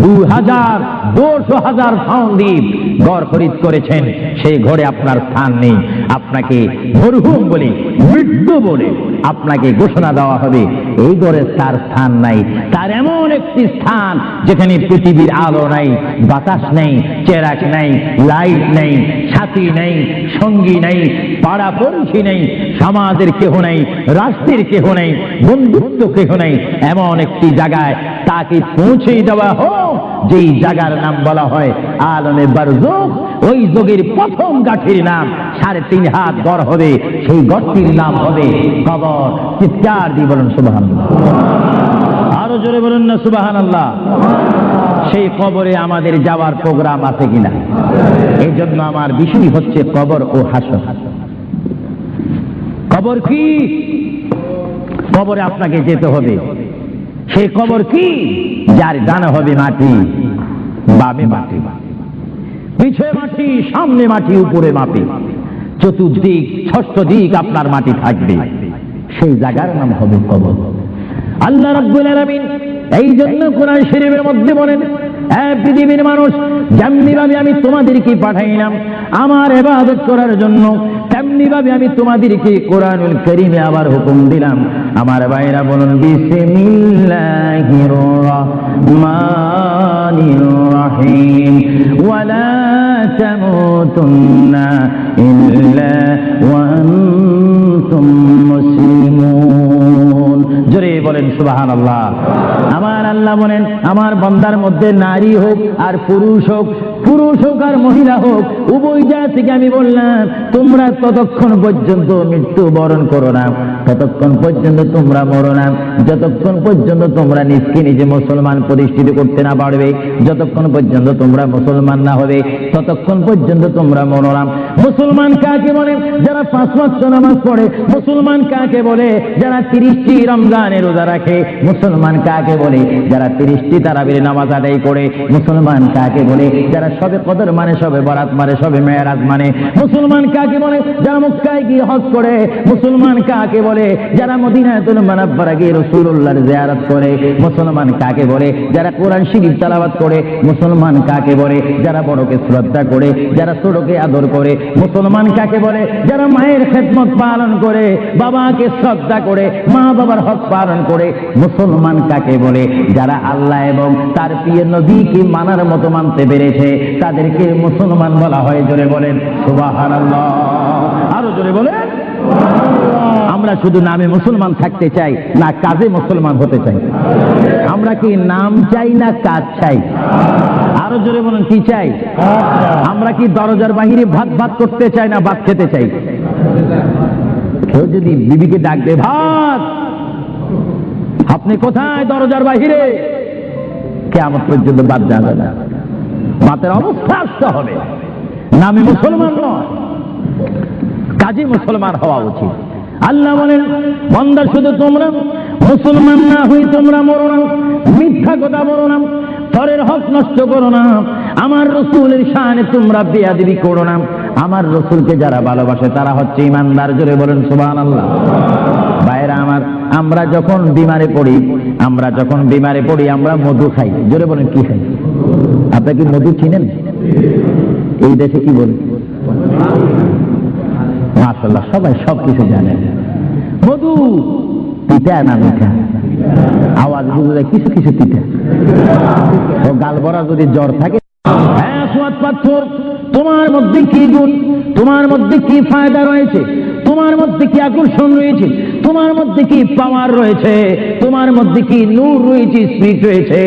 2,000 পাউন্ড দ্বীপ ঘর খরিদ করেছেন, সেই ঘরে আপনার স্থান নেই। আপনাকে মরহুম বলে, মৃত্যু বলে আপনাকে ঘোষণা দেওয়া হবে, এই ঘরে তার স্থান নাই। তার এমন একটি স্থান যেখানে পৃথিবীর আলো নাই, বাতাস নেই, চেরাক নাই, লাইট নেই, সাথী নেই, সঙ্গী নেই, পাড়া পড়শি নেই, সমাজের কেহ নেই, রাষ্ট্রের কেহ নেই, বন্ধুত্ব কেহ নেই। এমন একটি জায়গায় তাকে পৌঁছে দেওয়া হোক যেই জায়গার নাম বলা হয় আলমে বারজুখ। ওই যোগের প্রথম গাঠির নাম 3.5 হাত গড় হবে, সেই গড়টির নাম হবে কবর। চিৎকার দিয়ে বলুন সুবহানাল্লাহ। আরো জোরে বলুন না সুবহানাল্লাহ। সেই কবরে আমাদের যাওয়ার প্রোগ্রাম আছে কিনা? এই জন্য আমার বিষয় হচ্ছে কবর ও হাসর। কবর কি? কবরে আপনাকে যেতে হবে। সেই কবর কি? যার ডানে হবে মাটি, বামে মাটি, পিছে মাটি, সামনে মাটি, উপরে মাটি, চতুর্দিক 6 দিক আপনার মাটি থাকবে। সেই জায়গার নাম হবে কবর। আল্লাহ রাব্বুল আলামিন এই জন্য কোরআন শরীফের মধ্যে বলেন, পৃথিবীর মানুষ, যেমনি ভাবে আমি তোমাদেরকে পাঠাইলাম আমার ইবাদত করার জন্য, তেমনি ভাবে আমি তোমাদেরকে কোরআনুল কারীমে আবার হুকুম দিলাম। আমার ভাইরা বলুন বিসমিল্লাহির রাহমানির রাহিম, ওয়ালা তামুতুন্না ইল্লা ওয়া আনতুম মুসলিমুন। জোরে বলেন সুবহানাল্লাহ। আমার আল্লাহ বলেন, আমার বান্দার মধ্যে নারী হোক আর পুরুষ হোক, পুরুষ হোক আর মহিলা হোক, উভয় জাতি থেকে আমি বললাম তোমরা ততক্ষণ পর্যন্ত মৃত্যু বরণ করো না, ততক্ষণ পর্যন্ত তোমরা মরো না, যতক্ষণ পর্যন্ত তোমরা নিজকে নিজে মুসলমান প্রতিষ্ঠিত করতে না পারবে, যতক্ষণ পর্যন্ত তোমরা মুসলমান না হবে, ততক্ষণ পর্যন্ত তোমরা মরো না। মুসলমান কাকে বলে? যারা 5 ওয়াক্ত নামাজ পড়ে। মুসলমান কাকে বলে? যারা 30টি রমজানের রোজা রাখে। মুসলমান কাকে বলে? যারা 30টি তারাবির নামাজ আদায় করে। মুসলমান কাকে বলে? যারা সবে কদর মানে, সবে বরাত মানে, সবে মেরাজ মানে। মুসলমান কাকে বলে? যারা মক্কায় গিয়ে হজ করে। মুসলমান কাকে বলে? যারা মদিনাতুল মুনাওয়ারা গিয়ে রাসূলুল্লাহর জিয়ারত করে। মুসলমান কাকে বলে? যারা কোরআন শরীফ তেলাওয়াত করে। মুসলমান কাকে বলে? যারা বড়কে শ্রদ্ধা করে, যারা ছোটকে আদর করে। মুসলমান কাকে বলে? যারা মায়ের খেদমত পালন করে, বাবাকে শ্রদ্ধা করে, মা বাবার হক পালন করে। মুসলমান কাকে বলে? যারা আল্লাহ এবং তার প্রিয় নবীকে মানার মতো মানতে পেরেছে, তাদেরকে মুসলমান বলা হয়। জোরে বলেন সুবহানাল্লাহ। আরো জোরে বলেন। আমরা শুধু নামে মুসলমান থাকতে চাই না কাজে মুসলমান হতে চাই? আমরা কি নাম চাই না কাজ চাই? আরো জোরে বলেন কি চাই? আমরা কি দরজার বাহিরে ভাত ভাত করতে চাই না ভাত খেতে চাই? কেউ যদি বিবিকে ডাক দে, ভাত, আপনি কোথায়? দরজার বাহিরে। কিয়ামত পর্যন্ত বাদ যাবে না। ভাতের অবস্থা আসতে হবে। নামে মুসলমান নয়, কাজে মুসলমান হওয়া উচিত। আল্লাহ বলেন, বান্দা শুধু তোমরা মুসলমান না হই তোমরা মরো না, মিথ্যা কথা বলো না, পরের হক নষ্ট করো না, আমার রাসূলের শানে তোমরা বেয়াদবি করো না। আমার রাসূলকে যারা ভালোবাসে তারা হচ্ছে ঈমানদার। জোরে বলেন সুবহানাল্লাহ। ভাইরা আমার, আমরা যখন বিমারে পড়ি, আমরা মধু খাই। জোরে বলেন কি খাই? আপনি কি মধু চিনেন? এই দেশে কি বলে? মাশাআল্লাহ, সবাই সবকিছু জানে। মধু পিঠা না মিঠা? আওয়াজ বুঝে যায় কিছু কিছু পিঠা। ও গাল ভরা যদি জ্বর থাকে, পাথর, তোমার মধ্যে কি গুণ, তোমার মধ্যে কি ফায়দা রয়েছে, তোমার মধ্যে কি আকর্ষণ রয়েছে, তোমার মধ্যে কি পাওয়ার রয়েছে, তোমার মধ্যে কি নূর রয়েছে, স্পিরিট রয়েছে,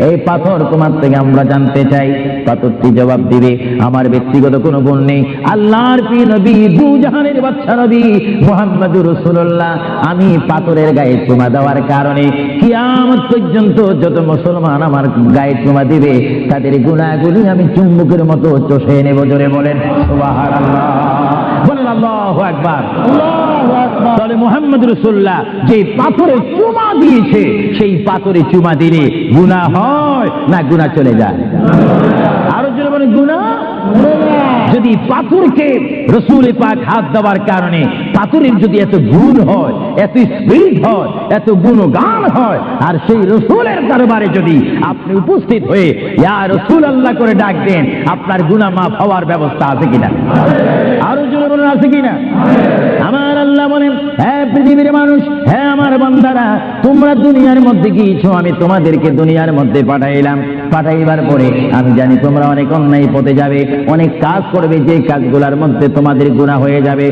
এই পাথর তোমার থেকে আমরা জানতে চাই। পাথরটি জবাব দিবে, আমার ব্যক্তিগত কোনো গুণ নেই, আল্লাহর প্রিয় নবী, দু জাহানের বাদশা নবী মুহাম্মদুর রাসূলুল্লাহ, আমি পাথরের গায়ে চুমা দেওয়ার কারণে কিয়ামত পর্যন্ত যত মুসলমান আমার গায়ে চুমা দিবে তাদের গুনাহগুলি আমি চুম্বকের মতো চষে নেব। জোরে বলেন সুবহানাল্লাহ। বলেন আল্লাহু আকবার। তাহলে মুহাম্মদ রাসূলুল্লাহ যে পাথরে চুমা দিয়েছে, সেই পাথরে চুমা দিলে গুনাহ হয় না গুনাহ চলে যায়? আরো জোরে বলেন গুনাহ। যদি পাথরকে রাসূল পাক হাত দেওয়ার কারণে পাথরের যদি এত গুণ হয়, এত স্পিরিট হয়, এত গুণগান হয়, আর সেই রাসূলের দরবারে যদি আপনি উপস্থিত হয়ে ইয়া রাসূলুল্লাহ করে ডাক দেন, আপনার গুনাহ মাফ হওয়ার ব্যবস্থা আছে কিনা? আরো জোরে বলেন আছে কিনা? আমার আল্লাহ বলেন, হ্যাঁ পৃথিবীর মানুষ, হ্যাঁ আমার বান্দারা, তোমরা দুনিয়ার মধ্যে গিয়েছো, আমি তোমাদেরকে দুনিয়ার মধ্যে পাঠাইলাম, পাঠাইবার পরে আমি জানি তোমরা অনেক অন্যায় পথে যাবে, অনেক কাজ করবে, যে কাজগুলোর মধ্যে তোমাদের গুনাহ হয়ে যাবে।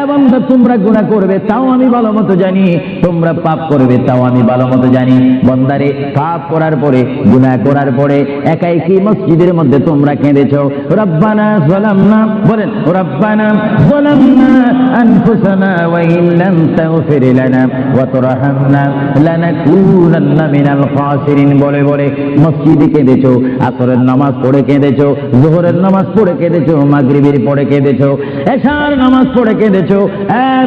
এবং তোমরা গুনাহ করবে তাও আমি ভালো মতো জানি, তোমরা পাপ করবে তাও আমি ভালো মতো জানি। বন্দারে, পাপ করার পরে, গুনাহ করার পরে একাই কি মসজিদের মধ্যে তোমরা কেঁদেছো, রব্বানা যালামনা, বলেন রব্বানা যালামনা আনফুসানা ওয়া ইল্লাম তাগফির লানা ওয়া তারহামনা লানাকুনান্না মিনাল খাসিরিন বলে বলে মসজিদে কেঁদেছো, আসরের নামাজ পড়ে কেঁদেছো, যোহরের নামাজ পড়ে কেঁদেছো, মাগরিবের পড়ে কেঁদেছো, এশার নামাজ পড়ে কেঁদেছো।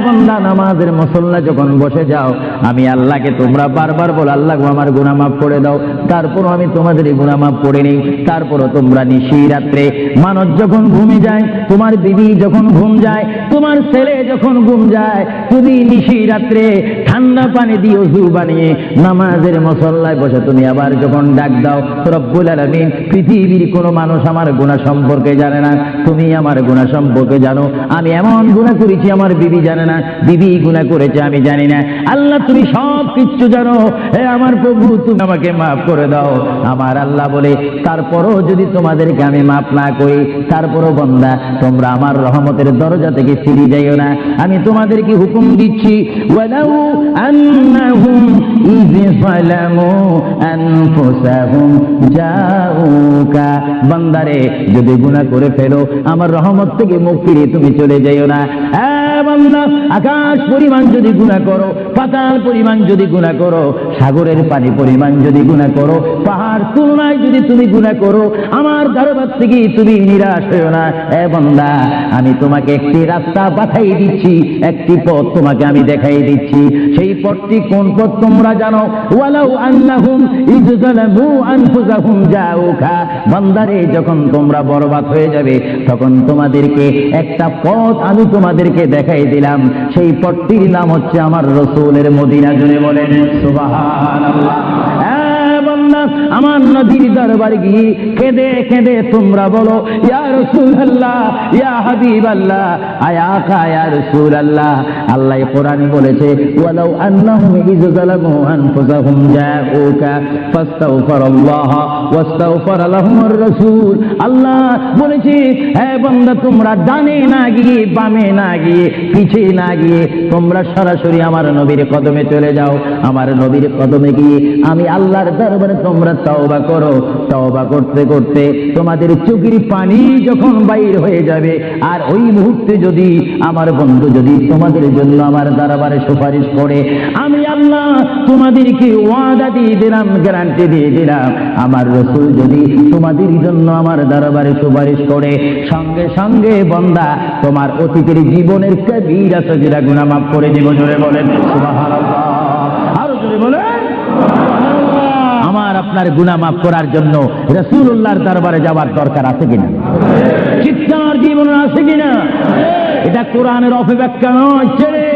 বান্দা, নামাজের মুসল্লা যখন বসে যাও, আমি আল্লাহকে তোমরা বারবার বল, আল্লাহ আমার গুনাহ মাফ করে দাও। তারপরও আমি তোমাদের গুনাহ মাফ করে নেই। তারপরও তোমরা নিশি রাত্রে, মানুষ যখন ঘুমে যায়, তোমার বিবি যখন ঘুম যায়, তোমার ছেলে যখন ঘুম যায়, তুমি নিশি রাত্রে ঠান্ডা পানি দিয়ে ওযু বানিয়ে নামাজের মুসল্লায় বসে তুমি আবার যখন ডাক দাও, রব্বুল আলামিন, পৃথিবীর কোনো মানুষ আমার গুনাহ সম্পর্কে জানে না, তুমি আমার গুনাহ সম্পর্কে জানো। আমি এমন গুনাহ করেছি আমার বিবি জানে না, বিবি গুনাহ করেছে আমি জানি না। আল্লাহ, তুমি সব কিছু জানো। হে আমার প্রভু, তুমি আমাকে মাফ করে দাও। আমার আল্লাহ বলে, তারপরও যদি তোমাদেরকে আমি মাফ না করি, তারপরও বান্দা তোমরা আমার রহমতের দরজা থেকে ফিরে যাইও না। আমি তোমাদেরকে হুকুম দিচ্ছি, ওয়ালাউ আন্নাহুম ইয যালামু আনফুসাহুম জাউকা, বান্দারে যদি গুনাহ করে ফেলো, আমার রহমত থেকে মুখ ফিরিয়ে তুমি চলে যাইও না। বান্দা, আকাশ পরিমাণ যদি গুনাহ করো, পাতাল পরিমাণ যদি গুনাহ করো, সাগরের পানি পরিমাণ যদি গুনাহ করো, পাহাড় তুলনায় যদি তুমি গুনাহ করো, আমার দরবার থেকে তুমি নিরাশ হইও না। বান্দা, আমি তোমাকে একটি রাস্তা পাঠাই দিচ্ছি, একটি পথ তোমাকে আমি দেখাই দিচ্ছি। সেই পথটি কোন পথ তোমরা জানো? ওয়ালাউ আন্নাহুম ইয যালামু আনফুসাহুম জাউকা, বান্দারে, যখন তোমরা বরবাদ হয়ে যাবে, তখন তোমাদেরকে একটা পথ আমি তোমাদেরকে দেখাই দিলাম। সেই পথটির নাম হচ্ছে আমার রাসূলের মদিনা। জুড়ে বলেন সুবহানাল্লাহ। আমার নবীর দরবারে গিয়ে কেঁদে কেঁদে তোমরা বলো, ইয়া রাসূলুল্লাহ, ইয়া হাবিবাল্লাহ, আয়াকা ইয়া রাসূলুল্লাহ। আল্লাহ কোরআনে বলেছে, ওয়ালাউ আন্নাহুম ইয যালামু আনফুসাহুম জাউকা ফাস্তাগফিরুল্লাহ ওয়াস্তাগফার লাহুমুর রাসূল। আল্লাহ বলেছে, হে বান্দা, তোমরা ডানে না গিয়ে, বামে না গিয়ে, পিছে না গিয়ে, তোমরা সরাসরি আমার নবীর কদমে চলে যাও। আমার নবীর কদমে গিয়ে আমি আল্লাহর দরবারে তোমরা তওবা করো। তওবা করতে করতে তোমাদের চোখের পানি যখন বাইর হয়ে যাবে, আর ওই মুহূর্তে যদি আমার বন্ধু যদি তোমাদের জন্য আমার দরবারে সুপারিশ করে, আমি আল্লাহ তোমাদেরকে ওয়াদা দিয়ে দিলাম, গ্যারান্টি দিয়ে দিলাম, আমার রাসূল যদি তোমাদের জন্য আমার দরবারে সুপারিশ করে, সঙ্গে সঙ্গে বান্দা তোমার অতীতের জীবনের কবিরা সগীরা গুনাহ মাফ করে দিব। জোরে বলেন সুবহানাল্লাহ। আরো জোরে বলেন। আমার আপনার গুনাহ মাফ করার জন্য রাসূলুল্লাহর দরবারে যাওয়ার দরকার আছে কিনা? চিৎকার জীবন আছে কিনা? এটা কোরআনের অপব্যাখ্যা নয়, ছেড়ে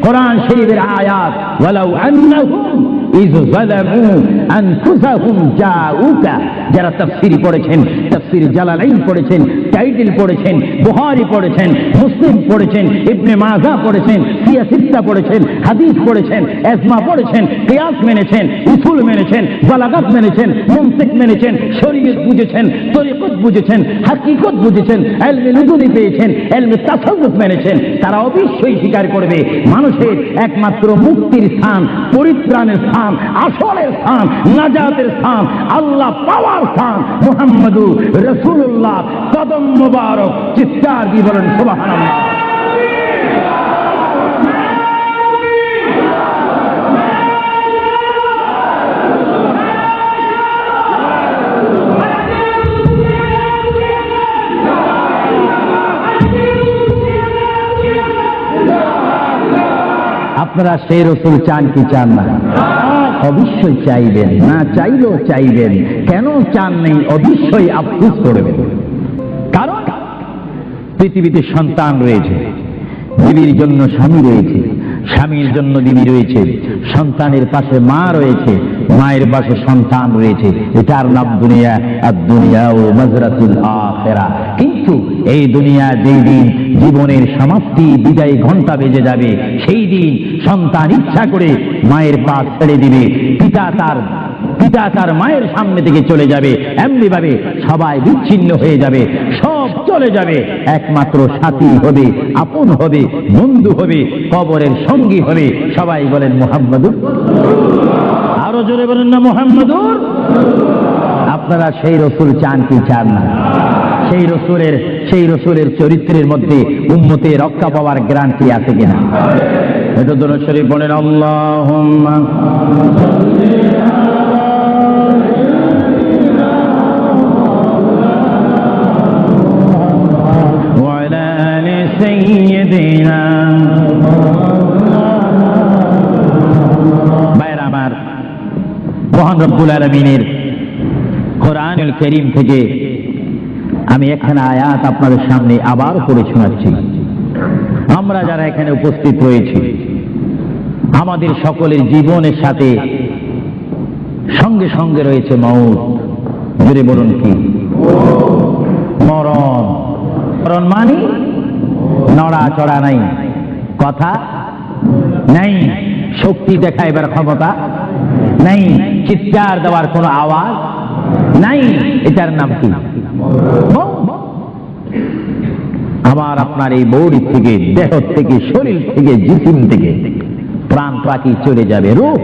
কোরআন শরীফের আয়াত। ওয়ালাউ আন্নাহুম ইয যালামু আনফুসাহুম জাউকা, যারা তাফসীর পড়েছেন, তাফসীর জালালাইন পড়েছেন, টাইটেল পড়েছেন, বুখারী পড়েছেন, মুসলিম পড়েছেন, ইবনে মাজাহ পড়েছেন, সিয়াসিত্তা পড়েছেন, হাদিস পড়েছেন, ইজমা পড়েছেন, কিয়াস মেনেছেন, উসুল মেনেছেন, বালাগাত মেনেছেন, মুনতিক মেনেছেন, শরীয়ত বুঝেছেন, তরিকত বুঝেছেন, হাকিকত বুঝেছেন, ইলমে লুদুনি পেয়েছেন, ইলমে তাসাউফ মেনেছেন, তারা অবশ্যই স্বীকার করবে মানুষের একমাত্র মুক্তির স্থান, পরিত্রাণের স্থান, আসলের স্থান, নাজাতের স্থান, আল্লাহ পাওয়ার স্থান মুহাম্মদুর রাসূলুল্লাহ কদম মুবারক। চিৎকার দিয়ে বলেন সুবহানাল্লাহ। আপনারা সেই রাসূল চান কি চান না? অবশ্যই চাইবেন, না চাইলেও চাইবেন। কেন চান নেই? অবশ্যই আফসোস করবেন। কারণ পৃথিবীতে সন্তান রয়েছে, বিবির জন্য স্বামী রয়েছে, স্বামীর জন্য বিবি রয়েছে, সন্তানের পাশে মা রয়েছে, মায়ের পাশে সন্তান রয়েছে। এটার নাম দুনিয়া। আর দুনিয়া ও মাজরাতুল আখিরা। কিন্তু এই দুনিয়া যেই দিন জীবনের সমাপ্তি, বিদায় ঘন্টা বেজে যাবে, সেই দিন সন্তান ইচ্ছা করে মায়ের পা ছেড়ে দিবে, পিতা তার পিতা তার মায়ের সামনে থেকে চলে যাবে, এমনি ভাবে সবাই বিচ্ছিন্ন হয়ে যাবে, সব চলে যাবে, একমাত্র সাথী হবে, আপন হবে, বন্ধু হবে, কবরের সঙ্গী হবে। সবাই বলেন মুহাম্মাদুর। আরো জোরে বলেন না মুহাম্মাদুর। আপনারা সেই রসুল চান কি চান না? সেই রসুলের চরিত্রের মধ্যে উম্মতে রক্ষা পাওয়ার গ্যারান্টি আছে কিনা? এটা দরুদ শরীফ বলেন, আল্লাহুম্মা ওয়া আলা আলি সাইয়্যিদিনা। ভাইরা আমার, মহান রব্বুল আলামিনের কোরআনুল কারীম থেকে আমি এখানে আয়াত আপনাদের সামনে আবার পড়ে শোনাচ্ছি। আমরা যারা এখানে উপস্থিত রয়েছি, আমাদের সকলের জীবনের সাথে সঙ্গে সঙ্গে রয়েছে মওত। জোরে বলুন কি? মরণ। মরণ মানে নড়াচড়া নাই, কথা নাই, শক্তি দেখাইবার ক্ষমতা নাই, চিৎকার দেওয়ার কোনো আওয়াজ নাই। এটার নাম কি? আমার আপনার এই বডি থেকে, দেহ থেকে, শরীর থেকে, জিসিম থেকে প্রাণ পাখি চলে যাবে, রূহ।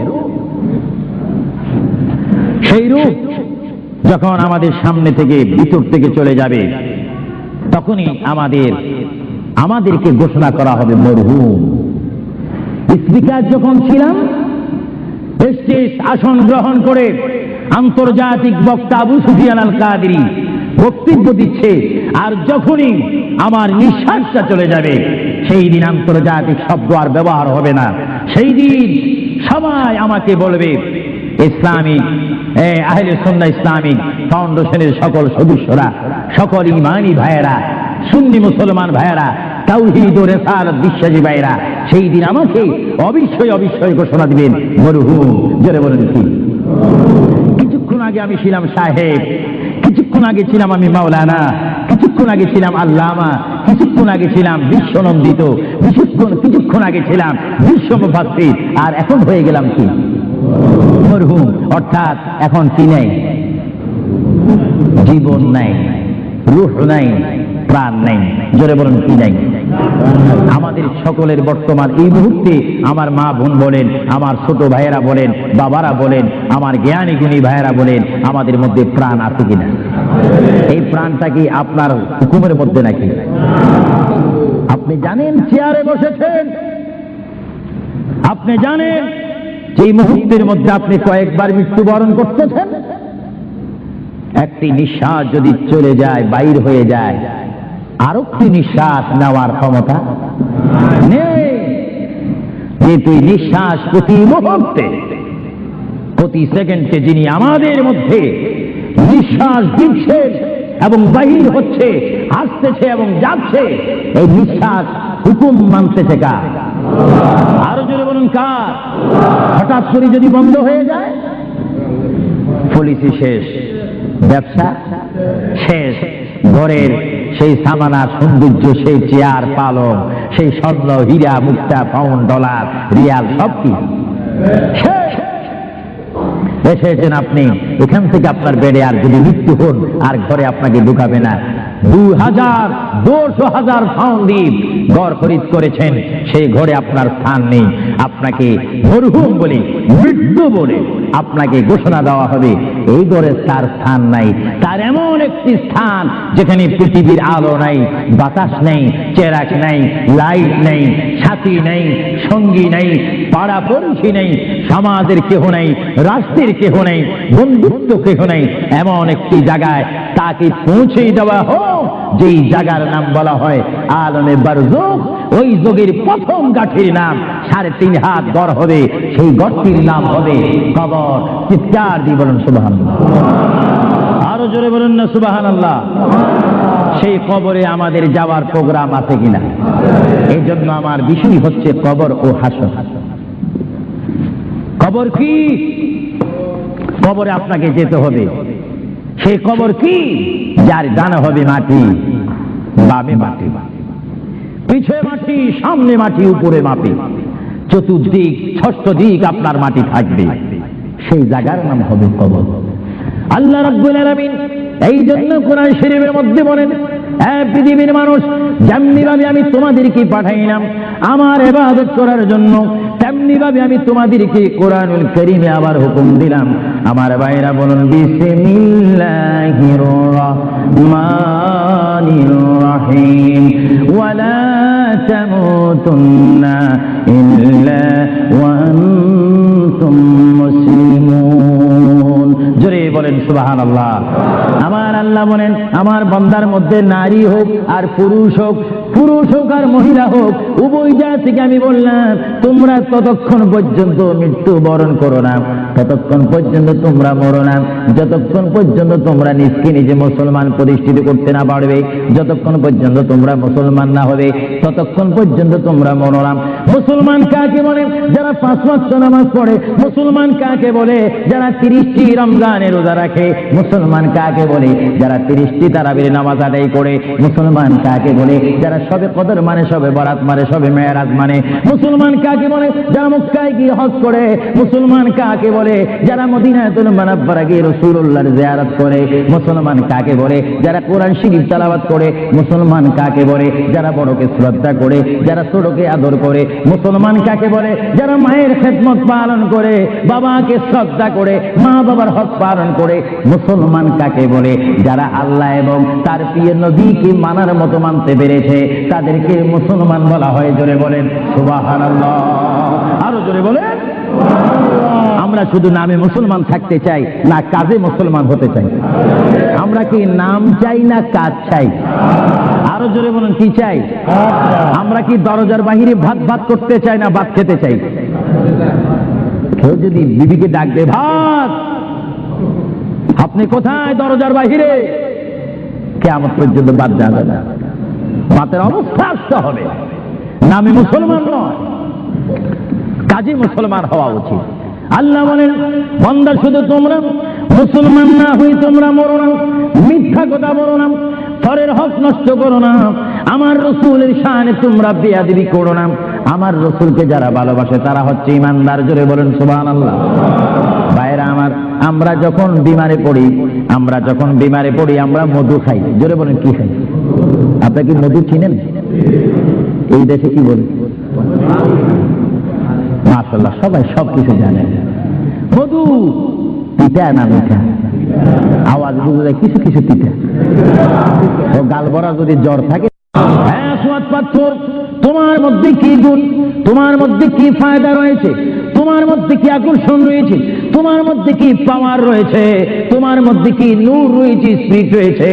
সেই রূহ যখন আমাদের সামনে থেকে, ভিতর থেকে চলে যাবে, তখনই আমাদেরকে ঘোষণা করা হবে মরহুম। স্পিকার যখন ছিলাম, স্টেজ আসন গ্রহণ করে আন্তর্জাতিক বক্তা আবু সুফিয়ান আল কাদেরী বক্তব্য দিচ্ছে, আর যখনই আমার নিঃশ্বাসটা চলে যাবে, সেই দিন আন্তর্জাতিক শব্দ আর ব্যবহার হবে না। সেই দিন সবাই আমাকে বলবে, ইসলামিক আহলে সুন্নাহ ইসলামিক ফাউন্ডেশনের সকল সদস্যরা, সকল ঈমানী ভাইয়েরা, সুন্নি মুসলমান ভাইয়েরা, তাওহীদ ও রিসালাত বিশ্বাসী ভাইয়েরা, সেই দিন আমাকে অবশ্যই ঘোষণা দিবেন মরহুম। জোরে বলেন কি? কিছুক্ষণ আগে আমি ছিলাম সাহেব, কিছুক্ষণ আগে ছিলাম আমি মাওলানা, কিছুক্ষণ আগে ছিলাম আল্লামা, কিছুক্ষণ আগে ছিলাম বিশ্বনন্দিত, কিছুক্ষণ আগে ছিলাম বিশ্ব মুফাসসির, আর এখন হয়ে গেলাম কি? মরহুম। অর্থাৎ এখন কি নাই? জীবন নাই, রূহ নাই, প্রাণ নাই। জোরে বলেন কি নাই? আমাদের সকলের বর্তমান এই মুহূর্তে আমার মা বোন বলেন, আমার ছোট ভাইয়েরা বলেন, বাবারা বলেন, আমার জ্ঞানী গুণী ভাইয়েরা বলেন, আমাদের মধ্যে প্রাণ আছে কিনা? এই প্রাণটা কি আপনার হুকুমের মধ্যে নাকি? আপনি জানেন চেয়ারে বসেছেন, আপনি জানেন যে মুহূর্তের মধ্যে আপনি কয়েকবার মৃত্যুবরণ করতেছেন। একটি নিঃশ্বাস যদি চলে যায়, বাইর হয়ে যায়, আরেকটি নিঃশ্বাস নেওয়ার ক্ষমতা নেই। যেহেতু নিঃশ্বাস প্রতি মুহূর্তে, প্রতি সেকেন্ডে যিনি আমাদের মধ্যে নিঃশ্বাস দিচ্ছে এবং বাহির হচ্ছে, আসতেছে এবং যাচ্ছে, এই নিঃশ্বাস হুকুম মানতেছে কার? আরো জোরে বলুন কার? হঠাৎ করে যদি বন্ধ হয়ে যায়, পলিসি শেষ, ব্যবসা শেষ, ঘরের সেই সামানা সৌন্দর্য, সেই চেয়ার পালং, সেই স্বর্ণ হীরা মুক্তা পাউন্ড ডলার রিয়াল সব কি শেষ। এসেছেন আপনি, এখান থেকে আপনার বেডে আর যদি মৃত্যু হন, আর ঘরে আপনাকে ঢুকাবে না। 2,000 পাউন্ড দিয়ে ঘর খরিদ করেছেন, সেই ঘরে আপনার স্থান নেই। আপনাকে মরহুম বলে, মৃত্যু বলে আপনাকে ঘোষণা দেওয়া হবে, এই ঘরে তার স্থান নাই। তার এমন একটি স্থান যেখানে পৃথিবীর আলো নাই, বাতাস নেই, চেরাক নাই, লাইট নেই, সাথী নেই, সঙ্গী নেই, পাড়া পড়শি নেই, সমাজের কেহ নেই, রাষ্ট্রের কেহ নেই, বন্ধুত্ব কেহ নেই। এমন একটি জায়গায় তাকে পৌঁছে দেওয়া হোক, যেই জায়গার নাম বলা হয় আলমে বারজুখ। ওই যুগের প্রথম গাঠির নাম 3.5 হাত গড় হবে, সেই গড়টির নাম হবে কবর। চিৎকার দিয়ে বলুন সুবহানাল্লাহ। আরো জোরে বলুন না সুবহানাল্লাহ। সেই কবরে আমাদের যাওয়ার প্রোগ্রাম আছে কিনা? এই জন্য আমার বিষয় হচ্ছে কবর ও হাসর। কবর কি? কবরে আপনাকে যেতে হবে। সেই কবর কি? যার ডানে হবে মাটি, বামে মাটি, পিছে মাটি, সামনে মাটি, উপরে মাটি, চতুর্দিক 6 দিক আপনার মাটি থাকবে। সেই জায়গার নাম হবে কবর। আল্লাহ রাব্বুল আলামিন এই জন্য কোরআন শরীফের মধ্যে বলেন, পৃথিবীর মানুষ, যেমনি ভাবে আমি তোমাদেরকে পাঠাইলাম আমার ইবাদত করার জন্য, তেমনি ভাবে আমি তোমাদেরকে কোরআনুল কারীমে আবার হুকুম দিলাম। আমার ভাইরা বলুন বিসমিল্লাহির রাহমানির রাহিম, ওয়ালা তামুতুন্না ইল্লা ওয়া আনতুম মুসলিমুন। জোরে বলেন সুবহানাল্লাহ। আমার আল্লাহ বলেন, আমার বান্দার মধ্যে নারী হোক আর পুরুষ হোক, পুরুষ হোক আর মহিলা হোক, উভয় জাতিকে আমি বললাম তোমরা ততক্ষণ পর্যন্ত মৃত্যু বরণ করো না, ততক্ষণ পর্যন্ত তোমরা মরো না, যতক্ষণ পর্যন্ত তোমরা নিজকে নিজে মুসলমান প্রতিষ্ঠিত করতে না পারবে, যতক্ষণ পর্যন্ত তোমরা মুসলমান না হবে ততক্ষণ পর্যন্ত তোমরা মরো না। মুসলমান কাকে বলে? যারা 5 ওয়াক্ত নামাজ পড়ে। মুসলমান কাকে বলে? যারা 30টি রমজানের রোজা রাখে। মুসলমান কাকে বলে? যারা 30টি তারাবির নামাজ আদায় করে। মুসলমান কাকে বলে? যারা সবে কদর মানে, সবে বরাত মানে, সবে মেরাজ মানে। মুসলমান কাকে বলে? যারা মক্কায় গিয়ে হজ করে। মুসলমান কাকে বলে? যারা মদিনাতুল মুনাওয়ারা গিয়ে রাসূলুল্লাহর জিয়ারত করে। মুসলমান কাকে বলে? যারা কোরআন শরীফ তেলাওয়াত করে। মুসলমান কাকে বলে? যারা বড়কে শ্রদ্ধা করে, যারা ছোটকে আদর করে। মুসলমান কাকে বলে? যারা মায়ের খেদমত পালন করে, বাবাকে শ্রদ্ধা করে, মা বাবার হক পালন করে। মুসলমান কাকে বলে? যারা আল্লাহ এবং তার প্রিয় নবীকে মানার মতো মানতে পেরেছে, তাদেরকে মুসলমান বলা হয়। জোরে বলেন সুবহানাল্লাহ। আরো জোরে বলেন। আমরা শুধু নামে মুসলমান থাকতে চাই না কাজে মুসলমান হতে চাই? আমরা কি নাম চাই না কাজ চাই? আরো জোরে বলুন, কি চাই? আমরা কি দরজার বাহিরে ভাত ভাত করতে চাই না ভাত খেতে চাই? কেউ যদি বিবিকে ডাকবে, ভাত, আপনি কোথায়? দরজার বাহিরে। কিয়ামত পর্যন্ত বাদ যাবে না, ভাতের অবস্থা আসতে হবে। নামে মুসলমান নয়, কাজে মুসলমান হওয়া উচিত। আল্লাহ বলেন, বান্দা শুধু তোমরা মুসলমান না হই তোমরা মরো না, মিথ্যা কথা বলো না, পরের হক নষ্ট করো না, আমার রাসূলের শানে তোমরা বেয়াদবি করো না। আমার রাসূলকে যারা ভালোবাসে তারা হচ্ছে ঈমানদার। জোরে বলেন সুবহানাল্লাহ। ভাইরা আমার, আমরা যখন বিমারে পড়ি, আমরা মধু খাই। জোরে বলেন, কি খাই? আপনি কি মধু চিনেন? এই দেশে কি বলে? মাশাআল্লাহ, সবাই সবকিছু জানে। মধু পিঠা না মিঠা? আওয়াজ বুঝে যায় কিছু কিছু পিঠা। ও গাল ভরা যদি জ্বর থাকে, হ্যাঁ সোয়াদ পাথর, তোমার মধ্যে কি গুণ, তোমার মধ্যে কি ফায়দা রয়েছে, তোমার মধ্যে কি আকর্ষণ রয়েছে, তোমার মধ্যে কি পাওয়ার রয়েছে, তোমার মধ্যে কি নূর রয়েছে, স্পিরিট রয়েছে,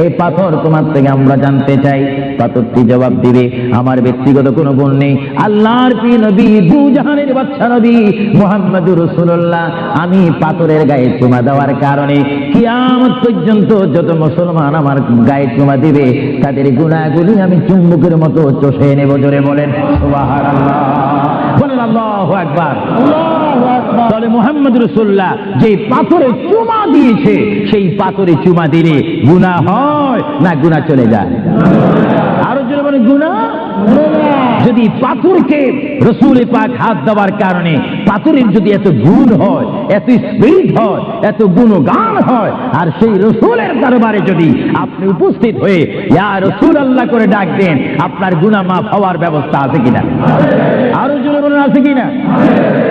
এই পাথর তোমার থেকে আমরা জানতে চাই। পাথরটি জবাব দিবে, আমার ব্যক্তিগত কোনো গুণ নেই, আল্লাহর প্রিয় নবী, দু জাহানের বাদশা নবী মুহাম্মদুর রাসূলুল্লাহ, আমি পাথরের গায়ে চুমা দেওয়ার কারণে কিয়ামত পর্যন্ত যত মুসলমান আমার গায়ে চুমা দিবে তাদের গুনাহগুলি আমি চুম্বকের মতো চষে নেব। জোরে বলেন সুবহানাল্লাহ। বলেন আল্লাহু আকবার। তাহলে মুহাম্মদ রাসূলুল্লাহ যে পাথরে চুমা দিয়েছে, সেই পাথরে চুমা দিলে গুনাহ হয় না গুনাহ চলে যায়? আরো জোরে বলেন, গুনাহ। যদি পাথরকে রাসূল পাক হাত দেওয়ার কারণে পাথরের যদি এত গুণ হয়, এত স্পিরিট হয়, এত গুণগান হয়, আর সেই রাসূলের দরবারে যদি আপনি উপস্থিত হয়ে ইয়া রাসূলুল্লাহ করে ডাক দেন, আপনার গুনাহ মাফ হওয়ার ব্যবস্থা আছে কিনা? আরো জোরে বলেন, আছে কিনা?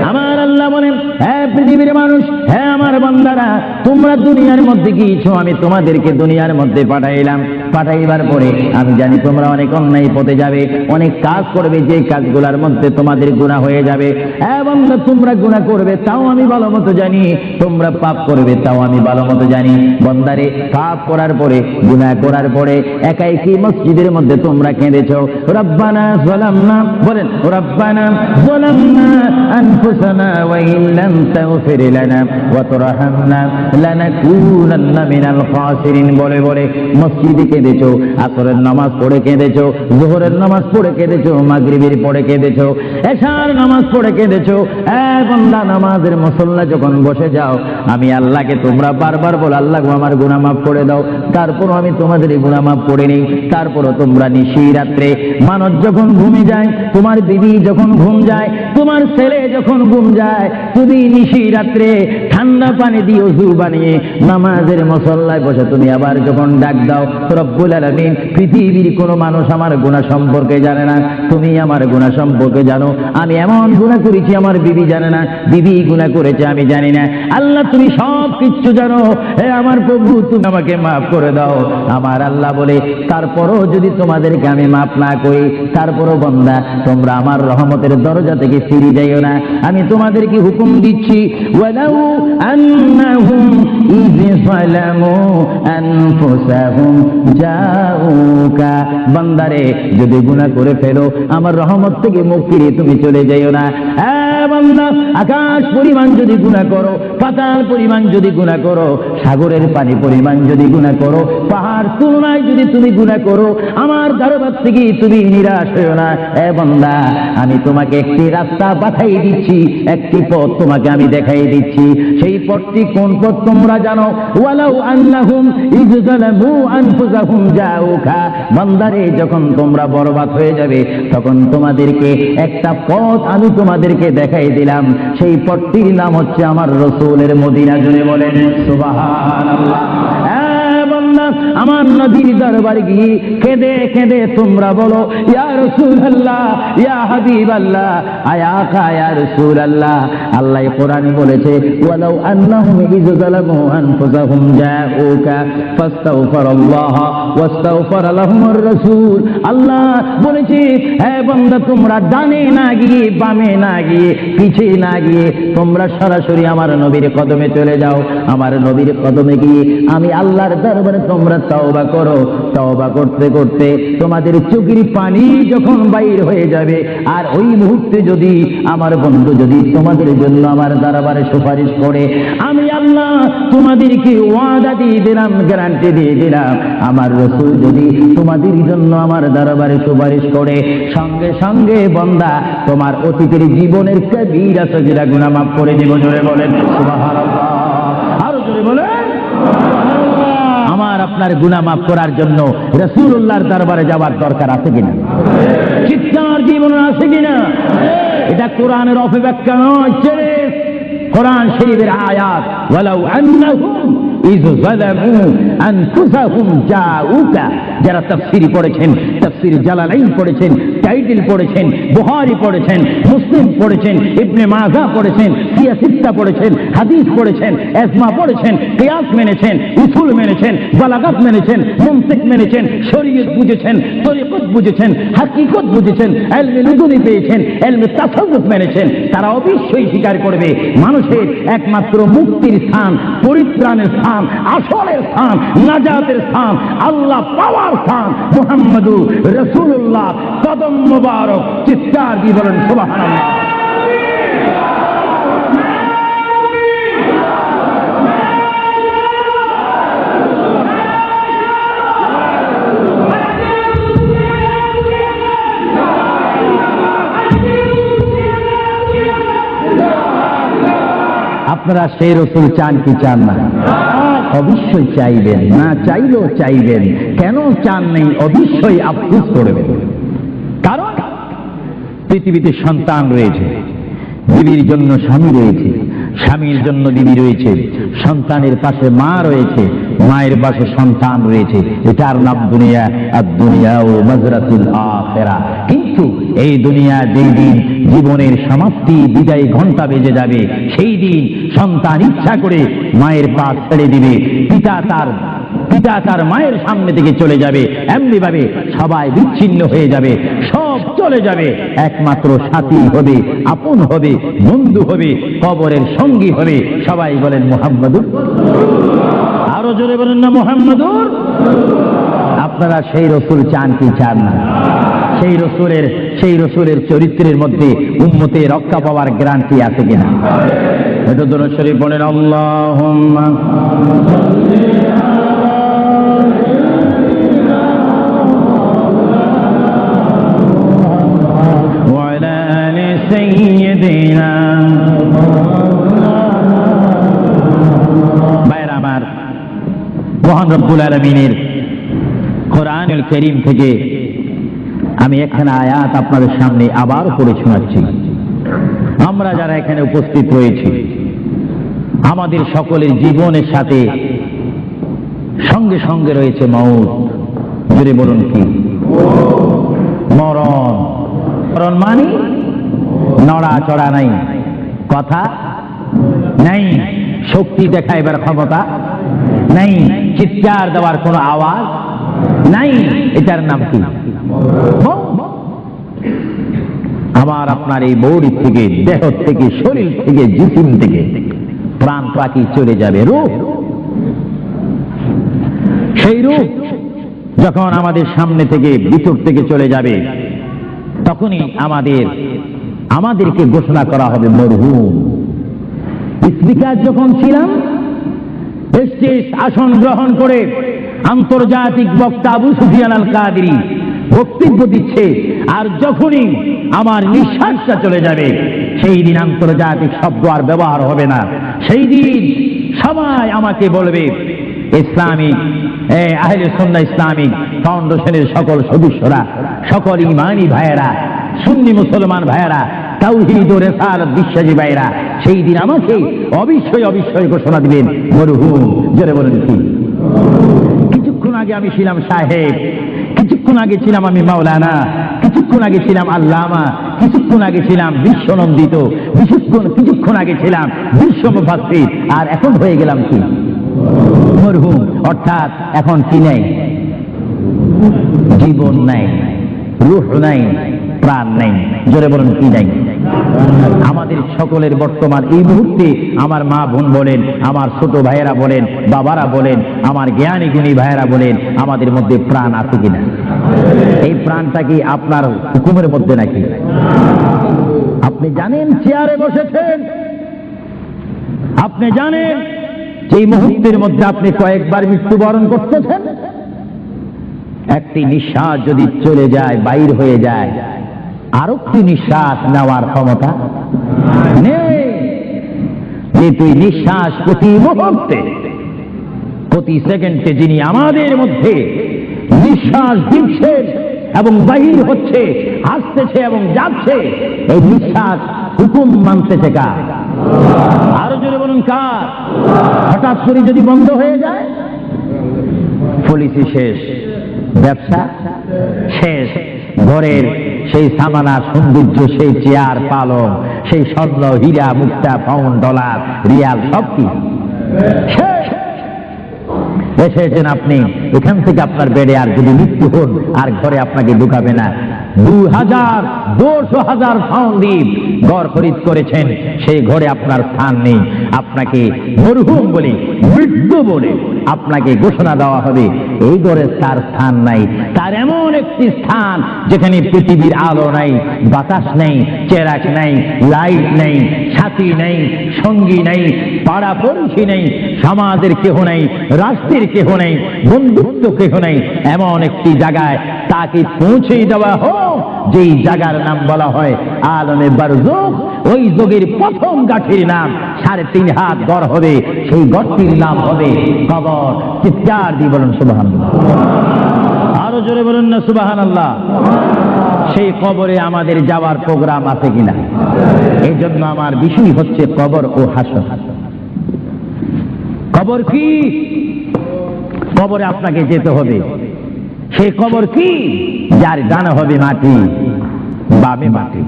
আমার আল্লাহ বলেন, হ্যাঁ পৃথিবীর মানুষ, হ্যাঁ আমার বান্দারা, তোমরা দুনিয়ার মধ্যে গিয়েছো, আমি তোমাদেরকে দুনিয়ার মধ্যে পাঠাইলাম। পাঠাইবার পরে আমি জানি তোমরা অনেক অন্যায় পথে যাবে, অনেক কাজ করবে, যে কাজগুলোর মধ্যে তোমাদের গুনাহ হয়ে যাবে। হ্যাঁ বান্দা, তোমরা গুনাহ করবে তাও আমি ভালো মতো জানি, তোমরা পাপ করবে তাও আমি ভালো মতো জানি। বান্দারে, পাপ করার পরে, গুনাহ করার পরে একাই কি মসজিদের মধ্যে তোমরা কেঁদেছো, রব্বানা যালামনা, বলেন রব্বানা যালামনা আনফুসানা ওয়া ইল্লাম তাগফির লানা ওয়া তারহামনা লানাকুনান্না মিনাল খাসিরিন বলে বলে মসজিদে কেঁদেছো, আসরের নামাজ পড়ে কেঁদেছো, যোহরের নামাজ পড়ে কেঁদেছো, মাগরিবের পড়ে কেঁদেছো, এশার নামাজ পড়ে কেঁদেছো। বান্দা, নামাজের মুসল্লা যখন বসে যাও, আমি আল্লাহকে তোমরা বারবার বলো, আল্লাহ আমার গুনাহ মাফ করে দাও। তারপরও আমি তোমাদের গুনাহ মাফ করে নেই। তারপরও তোমরা নিশি রাত্রে, মানুষ যখন ঘুমে যায়, তোমার বিবি যখন ঘুম যায়, তোমার ছেলে যখন ঘুম যায়, তুমি নিশি রাত্রে ঠান্ডা পানি দিয়ে ওযু বানিয়ে নামাজের মুসল্লায় বসে তুমি আবার যখন ডাক দাও, রব্বুল আলামিন, পৃথিবীর কোনো মানুষ আমার গুনাহ সম্পর্কে জানে না, তুমি আমার গুনাহ সম্পর্কে জানো। আমি এমন গুনাহ করেছি আমার বিবি জানে না, বিবি গুনাহ করেছে আমি জানি না। আল্লাহ, তুমি সব কিছু জানো। হে আমার প্রভু, তুমি আমাকে মাফ করে দাও। আমার আল্লাহ বলে, তারপরও যদি তোমাদেরকে আমি মাফ না করি, তারপরও বান্দা তোমরা আমার রহমতের দরজা থেকে ফিরে যাইও না। আমি তোমাদেরকে হুকুম দিচ্ছি, ওয়ালাউ আন্নাহুম ইয যালামু আনফুসাহুম জাউকা, বান্দারে যদি গুনাহ করে ফেলো, আমার রহমত থেকে মুখ ফিরিয়ে তুমি চলে যাইও না। বান্দা, আকাশ পরিমাণ যদি গুনাহ করো, পাতাল পরিমাণ যদি গুনাহ করো, সাগরের পানি পরিমাণ যদি গুনাহ করো, পাহাড় তুলনায় যদি তুমি গুনাহ করো, আমার দরবার থেকে তুমি নিরাশ হইও না। বান্দা, আমি তোমাকে একটি রাস্তা পাঠাই দিচ্ছি, একটি পথ তোমাকে আমি দেখাই দিচ্ছি। সেই পথটি কোন পথ তোমরা জানো? ওয়ালাউ আন্নাহুম ইয যালামু আনফুসাহুম জাউকা, বান্দারে যখন তোমরা বরবাদ হয়ে যাবে, তখন তোমাদেরকে একটা পথ আমি তোমাদেরকে দেখাই দিলাম। সেই পথটির নাম হচ্ছে আমার রাসূলের মদিনা। জুড়ে বলেন সুবহানাল্লাহ। আমার নবীর দরবার গিয়ে কেঁদে কেঁদে তোমরা বলো, ইয়া রাসূলুল্লাহ, ইয়া হাবিবাল্লাহ, আয়াকা ইয়া রাসূলুল্লাহ। আল্লাহ কোরআনে বলেছে, ওয়ালাউ আন্নাহুম ইয যালামু আনফুসাহুম জাউকা ফাস্তাগফিরুল্লাহ ওয়াস্তাগফার লাহুমুর রাসূল। আল্লাহ বলেছে, হে বান্দা, তোমরা ডানে না গিয়ে, বামে না গিয়ে, পিছে না গিয়ে তোমরা সরাসরি আমার নবীর কদমে চলে যাও। আমার নবীর কদমে গিয়ে আমি আল্লাহর দরবারে তোমরা তওবা করো। তওবা করতে করতে তোমাদের চোখের পানি যখন বাইর হয়ে যাবে, আর ওই মুহূর্তে যদি আমার বন্ধু যদি তোমাদের জন্য আমার দরবারে সুপারিশ করে, আমি আল্লাহ তোমাদেরকে ওয়াদা দিয়ে দিলাম, গ্যারান্টি দিয়ে দিলাম, আমার রাসূল যদি তোমাদের জন্য আমার দরবারে সুপারিশ করে, সঙ্গে সঙ্গে বান্দা তোমার অতীতের জীবনের কবিরা সগীরা গুনাহ মাফ করে দিব। জোরে বলেন সুবহানাল্লাহ। আরো জোরে বলেন। আমার আপনার গুনাহ মাফ করার জন্য রাসূলুল্লাহর দরবারে যাওয়ার দরকার আছে কিনা? চিৎকার জীবনে আছে কিনা? এটা কোরআনের অপব্যাখ্যা নয়, কোরআন শরীফের আয়াত। ওয়ালাউ আন্নাহুম ইয যালামু আনফুসাহুম জাউকা, যারা তাফসীর পড়েছেন, তাফসীর জালালাইন পড়েছেন, টাইটেল পড়েছেন, বুখারী পড়েছেন, মুসলিম পড়েছেন, ইবনে মাজাহ পড়েছেন, সিয়াসিত্তা পড়েছেন, হাদিস পড়েছেন, ইজমা পড়েছেন, কিয়াস মেনেছেন, উসুল মেনেছেন, বালাগাত মেনেছেন, মুনতিক মেনেছেন, শরীয়ত বুঝেছেন, তরিকত বুঝেছেন, হাকিকত বুঝেছেন, ইলমে লুদুনি পেয়েছেন, ইলমে তাসাউফ মেনেছেন, তারা অবশ্যই স্বীকার করবে মানুষের একমাত্র মুক্তির স্থান, পরিত্রাণের স্থান, আসলের স্থান, নাজাতের স্থান, আল্লাহ পাওয়ার স্থান মুহাম্মদুর রাসূলুল্লাহ কদম মুবারক। চিৎকার দিয়ে বলেন সুবহানাল্লাহ। আপনারা সেই রাসূল চান কি চান না? অবশ্যই চাইবেন, না চাইলেও চাইবেন। কেন চান নেই? অবশ্যই আফসোস করবেন। কারণ পৃথিবীতে সন্তান রয়েছে, বিবির জন্য স্বামী রয়েছে, স্বামীর জন্য বিবি রয়েছে, সন্তানের পাশে মা রয়েছে, মায়ের পাশে সন্তান রয়েছে। এটার নাম দুনিয়া। আর দুনিয়া ও মাজরাতুল আখিরা। কিন্তু এই দুনিয়া যেই দিন জীবনের সমাপ্তি, বিদায় ঘন্টা বেজে যাবে, সেই দিন সন্তান ইচ্ছা করে মায়ের পা ছেড়ে দিবে, পিতা তার মায়ের সামনে থেকে চলে যাবে। এমনি ভাবে সবাই বিচ্ছিন্ন হয়ে যাবে, সব চলে যাবে। একমাত্র সাথী হবে, আপন হবে, বন্ধু হবে, কবরের সঙ্গী হবে। সবাই বলেন মুহাম্মাদুর। আরো জোরে বলেন না মুহাম্মাদুর। আপনারা সেই রাসূল চান কি চান না? সেই রাসূলের চরিত্রের মধ্যে উম্মতের রক্ষা পাওয়ার গ্যারান্টি আছে কিনা? এটা দরুদ শরীফ বলেন, আল্লাহুম্মা মদিনা। ভাইরা আমার, মহান রব্বুল আলামিনের কোরআনুল কারীম থেকে আমি এখানে আয়াত আপনাদের সামনে আবার পড়ে শোনাচ্ছি। আমরা যারা এখানে উপস্থিত রয়েছি, আমাদের সকলের জীবনের সাথে সঙ্গে সঙ্গে রয়েছে মওত। জোরে বলুন কি? মরণ। মরণ মানে নড়াচড়া নাই, কথা নাই, শক্তি দেখাইবার ক্ষমতা নাই, চিৎকার দেওয়ার কোনো আওয়াজ নাই। এটার নাম কি? আমার আপনার এই বডি থেকে, দেহ থেকে, শরীর থেকে, জিসিম থেকে প্রাণ পাখি চলে যাবে। রূহ, সেই রূহ যখন আমাদের সামনে থেকে, ভিতর থেকে চলে যাবে, তখনই আমাদেরকে ঘোষণা করা হবে মরহুম। স্পিকার যখন ছিলাম, স্টেজ আসন গ্রহণ করে আন্তর্জাতিক বক্তা আবু সুফিয়ান আল কাদেরী বক্তব্য দিচ্ছে, আর যখনই আমার নিঃশ্বাসটা চলে যাবে, সেই দিন আন্তর্জাতিক শব্দ আর ব্যবহার হবে না। সেই দিন সবাই আমাকে বলবে, ইসলামিক আহলে সুন্নাহ ইসলামিক ফাউন্ডেশনের সকল সদস্যরা, সকল ঈমানী ভাইয়েরা, সুন্নি মুসলমান ভাইয়েরা, তাওহীদ ও রিসালাত বিশ্বাসী ভাইয়েরা, সেই দিন আমাকে অবশ্যই অবশ্যই ঘোষণা দিবেন মরহুম। জোরে বলেন কি? কিছুক্ষণ আগে আমি ছিলাম সাহেব, কিছুক্ষণ আগে ছিলাম আমি মাওলানা, কিছুক্ষণ আগে ছিলাম আল্লামা, কিছুক্ষণ আগে ছিলাম বিশ্বনন্দিত, কিছুক্ষণ আগে ছিলাম বিশ্ব মুফাসসির, আর এখন হয়ে গেলাম কি? মরহুম। অর্থাৎ এখন কি নাই? জীবন নাই, রূহ নাই, প্রাণ নাই। জোরে বলুন কি নাই? আমাদের সকলের বর্তমান এই মুহূর্তে আমার মা বোন বলেন, আমার ছোট ভাইয়েরা বলেন, বাবারা বলেন, আমার জ্ঞানী গুণী ভাইয়েরা বলেন, আমাদের মধ্যে প্রাণ আছে কিনা? এই প্রাণটা কি আপনার হুকুমের মধ্যে নাকি? আপনি জানেন চেয়ারে বসেছেন, আপনি জানেন এই মুহূর্তের মধ্যে আপনি কয়েকবার মৃত্যুবরণ করতেছেন। একটি নিঃশ্বাস যদি চলে যায়, বাইর হয়ে যায়, আরেকটি নিঃশ্বাস নেওয়ার ক্ষমতা নেই। যে তুই নিঃশ্বাস প্রতি মুহূর্তে, প্রতি সেকেন্ডে যিনি আমাদের মধ্যে নিঃশ্বাস দিচ্ছেন এবং বাহির হচ্ছে, আসতেছে এবং যাচ্ছে, এই নিঃশ্বাস হুকুম মানতেছে কার? আরো জোরে বলুন কার? হঠাৎ করে যদি বন্ধ হয়ে যায়, পলিসি শেষ, ব্যবসা শেষ, ঘরের সেই সামানা সৌন্দর্য, সেই চেয়ার পালং, সেই স্বর্ণ হীরা মুক্তা পাউন্ড ডলার রিয়াল সব কি শেষ। এসেছেন আপনি, এখান থেকে আপনার বেডে আর যদি মৃত্যু হন, আর ঘরে আপনাকে ঢুকাবে না। 2,000 পাউন্ড দিয়ে ঘর খরিদ করেছেন, সেই ঘরে আপনার স্থান নেই। আপনাকে মরহুম বলে, মৃত্যু বলে আপনাকে ঘোষণা দেওয়া হবে, এই ঘরে তার স্থান নাই। তার এমন একটি স্থান যেখানে পৃথিবীর আলো নাই, বাতাস নেই, চেরাক নাই, লাইট নেই, সাথী নেই, সঙ্গী নেই, পাড়া পড়শি নেই, সমাজের কেহ নেই, রাষ্ট্রের কেহ নেই, বন্ধুত্ব কেহ নেই। এমন একটি জায়গায় তাকে পৌঁছে দেওয়া হোক, যেই জায়গার নাম বলা হয় আলমে বারজুখ। ওই যুগের প্রথম গাঠির নাম 3.5 হাত গড় হবে, সেই গড়টির নাম হবে কবর। চিৎকার দিয়ে বলুন সুবহানাল্লাহ। আরো জোরে বলুন না সুবহানাল্লাহ। সেই কবরে আমাদের যাওয়ার প্রোগ্রাম আছে কিনা? এই জন্য আমার বিষয় হচ্ছে কবর ও হাসর। কবর কি? কবরে আপনাকে যেতে হবে। সেই কবর কি? যার ডানে হবে মাটি, বামে মাটি,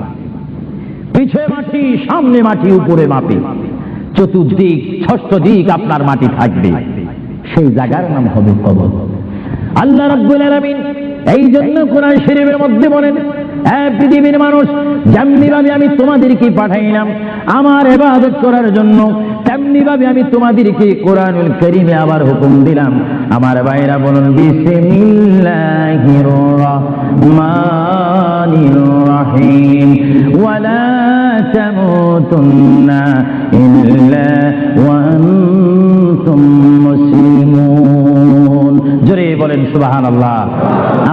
পিছে মাটি, সামনে মাটি, উপরে মাটি, চতুর্দিক 6 দিক আপনার মাটি থাকবে। সেই জায়গার নাম হবে কবর। আল্লাহ রাব্বুল আলামিন এই জন্য কোরআন শরীফের মধ্যে বলেন, পৃথিবীর মানুষ, যেমনি ভাবে আমি তোমাদেরকে পাঠাইলাম আমার ইবাদত করার জন্য, তেমনি ভাবে আমি তোমাদেরকে কোরআনুল কারীমে আবার হুকুম দিলাম। আমার ভাইরা বলুন বিসমিল্লাহির রাহমানির রাহিম, ওয়ালা তামুতুন্না ইল্লা ওয়া আনতুম মুসলিমুন। জোরে বলেন সুবহানাল্লাহ।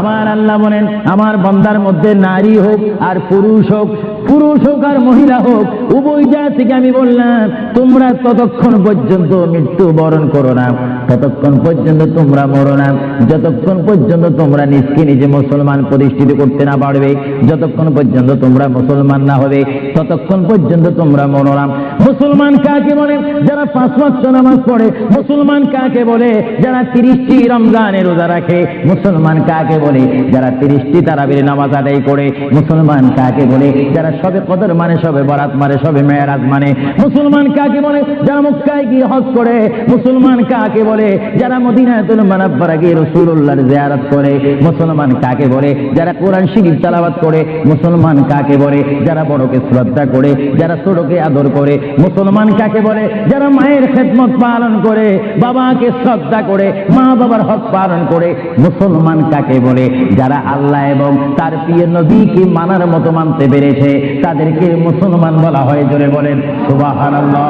আমার আল্লাহ বলেন, আমার বান্দার মধ্যে নারী হোক আর পুরুষ হোক, পুরুষ হোক আর মহিলা হোক, উভয় জাতিকে আমি বললাম তোমরা ততক্ষণ পর্যন্ত মৃত্যুবরণ করো না, ততক্ষণ পর্যন্ত তোমরা মরো না, যতক্ষণ পর্যন্ত তোমরা নিজকে নিজে মুসলমান প্রতিষ্ঠিত করতে না পারবে, যতক্ষণ পর্যন্ত তোমরা মুসলমান না হবে ততক্ষণ পর্যন্ত তোমরা মরো না। মুসলমান কাকে বলে? যারা 5 ওয়াক্ত নামাজ পড়ে। মুসলমান কাকে বলে? যারা 30টি রমজানের রোজা রাখে। মুসলমান কাকে বলে? যারা 30টি তারাবির নামাজ আদায় করে। মুসলমান কাকে বলে? যারা সবে কদর মানে, সবে বরাত মানে, সবে মেরাজ মানে। মুসলমান কাকে বলে? যারা মক্কায় গিয়ে হজ করে। মুসলমান কাকে বলে? যারা মদিনাতুল মুনাওয়ারা গিয়ে রাসূলুল্লাহর জিয়ারত করে। মুসলমান কাকে বলে? যারা কোরআন শরীফ তেলাওয়াত করে। মুসলমান কাকে বলে? যারা বড়কে শ্রদ্ধা করে, যারা ছোটকে আদর করে। মুসলমান কাকে বলে? যারা মায়ের খেদমত পালন করে, বাবাকে শ্রদ্ধা করে, মা বাবার হক পালন করে। মুসলমান কাকে বলে? যারা আল্লাহ এবং তার প্রিয় নবীকে মানার মতো মানতে পেরেছে, তাদেরকে মুসলমান বলা হয়। জোরে বলেন সুবহানাল্লাহ,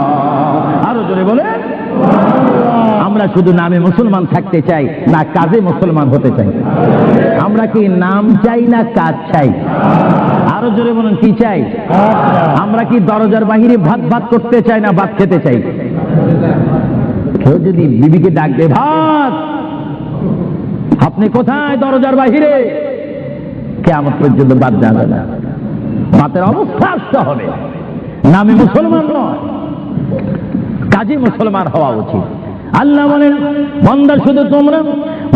আরো জোরে বলেন। আমরা শুধু নামে মুসলমান থাকতে চাই না কাজে মুসলমান হতে চাই? আমরা কি নাম চাই না কাজ চাই? আরো জোরে বলুন, কি চাই? আমরা কি দরজার বাহিরে ভাত ভাত করতে চাই না ভাত খেতে চাই? কেউ যদি বিবিকে ডাকবে, ভাত, আপনি কোথায়? দরজার বাহিরে। কিয়ামত পর্যন্ত বাদ যাবে না, ভাতের অবস্থা আসতে হবে। নামে মুসলমান নয়, কাজে মুসলমান হওয়া উচিত। আল্লাহ বলেন, বান্দা শুধু তোমরা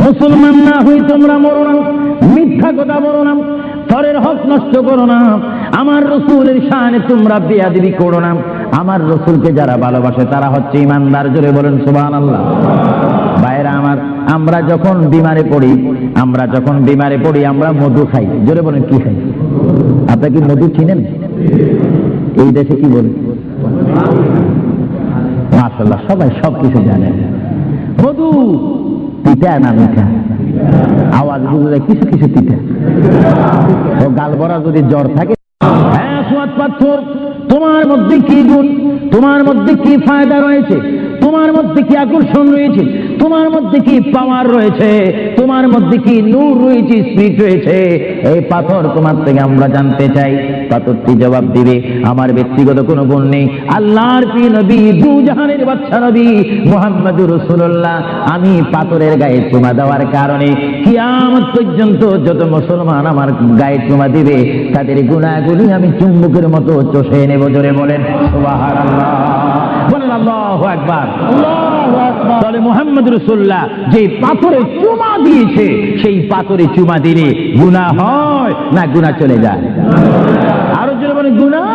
মুসলমান না হই তোমরা মরো না, মিথ্যা কথা বলো না, পরের হক নষ্ট করো না, আমার রাসূলের শানে তোমরা বেয়াদবি করো না। আমার রাসূলকে যারা ভালোবাসে তারা হচ্ছে ঈমানদার। জোরে বলেন সুবহানাল্লাহ। ভাইরা আমার, আমরা যখন বিমারে পড়ি, আমরা মধু খাই। জোরে বলেন, কি খাই? আপনি কি মধু চিনেন? এই দেশে কি বলে? মাশাআল্লাহ, সবাই সবকিছু জানে। মধু পিঠা না মিঠা? আওয়াজ বুঝে যায় কিছু কিছু পিঠা। ও গাল ভরা যদি জ্বর থাকে, হ্যাঁ সোয়াদ পাথর, তোমার মধ্যে কি গুণ, তোমার মধ্যে কি ফায়দা রয়েছে, তোমার মধ্যে কি আকর্ষণ রয়েছে, তোমার মধ্যে কি পাওয়ার রয়েছে, তোমার মধ্যে কি নূর রয়েছে, স্পিরিট রয়েছে, এই পাথর তোমার থেকে আমরা জানতে চাই। পাথরটি জবাব দিবে, আমার ব্যক্তিগত কোনো গুণ নেই, আল্লাহর প্রিয় নবী, দু জাহানের বাদশা নবী মুহাম্মদুর রাসূলুল্লাহ, আমি পাথরের গায়ে চুমা দেওয়ার কারণে কিয়ামত পর্যন্ত যত মুসলমান আমার গায়ে চুমা দিবে তাদের গুনাহগুলি আমি চুম্বকের মতো চষে নেব। জোরে বলেন সুবহানাল্লাহ, বলেন আল্লাহু আকবার। তাহলে মুহাম্মদ রাসূলুল্লাহ যে পাথরে চুমা দিয়েছে, সেই পাথরে চুমা দিলে গুনাহ হয় না গুনাহ চলে যায়? আরো জোরে বলেন, গুনাহ।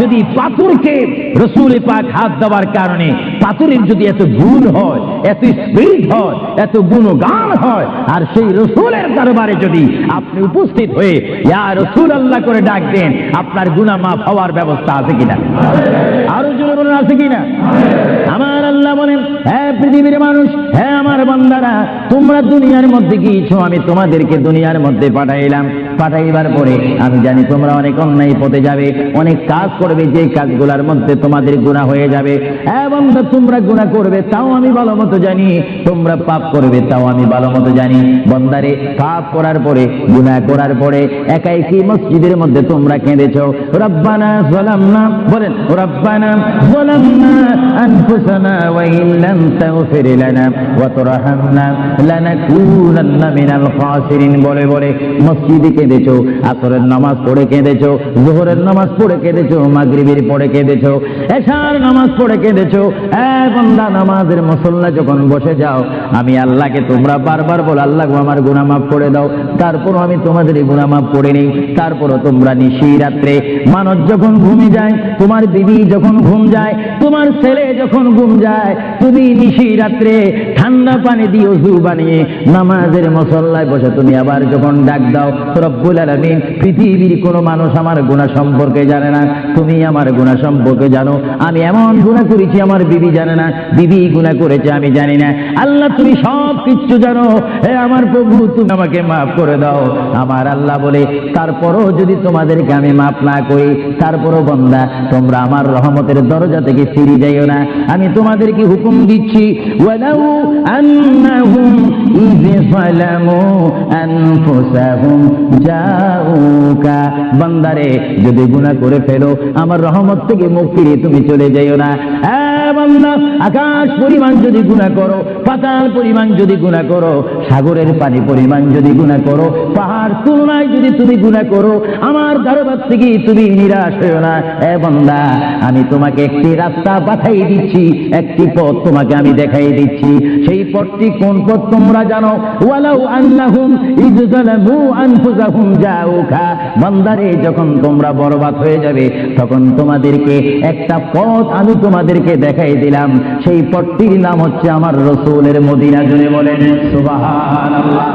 যদি পাথরকে রাসূল পাক হাত দেওয়ার কারণে পাথরের যদি এত গুণ হয়, এত স্পিরিট হয়, এত গুণগান হয়, আর সেই রাসূলের দরবারে যদি আপনি উপস্থিত হয়ে ইয়া রাসূলুল্লাহ করে ডাক দেন, আপনার গুনাহ মাফ হওয়ার ব্যবস্থা আছে কিনা? আরো জোরে বলেন, আছে কিনা? আমার আল্লাহ বলেন, হ্যাঁ পৃথিবীর মানুষ, হ্যাঁ আমার বান্দারা, তোমরা দুনিয়ার মধ্যে গিয়েছো, আমি তোমাদেরকে দুনিয়ার মধ্যে পাঠাইলাম। পাঠাইবার পরে আমি জানি তোমরা অনেক অন্যায় পথে যাবে, অনেক কাজ করবে, যে কাজগুলোর মধ্যে তোমাদের গুনাহ হয়ে যাবে। হ্যাঁ বান্দা, তোমরা গুনাহ করবে তাও আমি ভালো মতো জানি, তোমরা পাপ করবে তাও আমি ভালো মতো জানি। বান্দারে, পাপ করার পরে, গুনাহ করার পরে একাই কি মসজিদের মধ্যে তোমরা কেঁদেছো, রব্বানা যালামনা, বলেন রব্বানা যালামনা আনফুসানা ওয়া ইল্লাম তাগফির লানা ওয়া তারহামনা লানাকুনান্না মিনাল খাসিরিন বলে বলে মসজিদে কেঁদেছো, আসরের নামাজ পড়ে কেঁদেছো, যোহরের নামাজ পড়ে কেঁদেছো, মাগরিবের পড়ে কেঁদেছো, এশার নামাজ পড়ে কেঁদেছো। বান্দা, নামাজের মুসল্লা যখন বসে যাও, আমি আল্লাহকে তোমরা বারবার বল, আল্লাহ আমার গুনাহ মাফ করে দাও, তারপরও আমি তোমাদের গুনাহ মাফ করে নেই। তারপরও তোমরা নিশি রাত্রে, মানুষ যখন ঘুমিয়ে যায়, তোমার বিবি যখন ঘুম যায়, তোমার ছেলে যখন ঘুম যায়, তুমি নিশি রাত্রে ঠান্ডা পানি দিয়ে ওযু বানিয়ে নামাজের মুসল্লায় বসে তুমি আবার যখন ডাক দাও, রব্বুল আলামিন, পৃথিবীর কোনো মানুষ আমার গুনাহ সম্পর্কে জানে না, তুমি আমার গুনাহ সম্পর্কে জানো। আমি এমন গুনাহ করেছি আমার বিবি জানে না, বিবি গুনাহ করেছে আমি জানি না। আল্লাহ, তুমি সব কিছু জানো, হে আমার প্রভু, তুমি আমাকে মাফ করে দাও। আমার আল্লাহ বলে, তারপরও যদি তোমাদেরকে আমি মাফ না করি, তারপরও বান্দা তোমরা আমার রহমতের দরজা থেকে ফিরে যাইও না। আমি তোমাদেরকে হুকুম দিচ্ছি, ওয়ালাউ আন্নাহুম ইয যালামু আনফুসাহুম জাউকা। বান্দারে যদি গুনাহ করে ফেলো আমার রহমত থেকে মুখ ফিরিয়ে তুমি চলে যাইও না। বান্দা, আকাশ পরিমাণ যদি গুনাহ করো, পাতাল পরিমাণ যদি গুনাহ করো, সাগরের পানি পরিমাণ যদি গুনাহ করো, পাহাড় তুলনায় যদি তুমি গুনাহ করো, আমার দরবার থেকে তুমি নিরাশ হইও না। বান্দা, আমি তোমাকে একটি রাস্তা পাঠাই দিচ্ছি, একটি পথ তোমাকে আমি দেখাই দিচ্ছি। সেই পথটি কোন পথ তোমরা জানো? ওয়ালাউ আন্নাহুম ইয যালামু আনফুসাহুম জাউকা। বান্দারে, যখন তোমরা বরবাদ হয়ে যাবে তখন তোমাদেরকে একটা পথ আমি তোমাদেরকে দেখাই দিলাম। সেই পথটির নাম হচ্ছে আমার রাসূলের মদিনা। জুড়ে বলেন সুবহানাল্লাহ।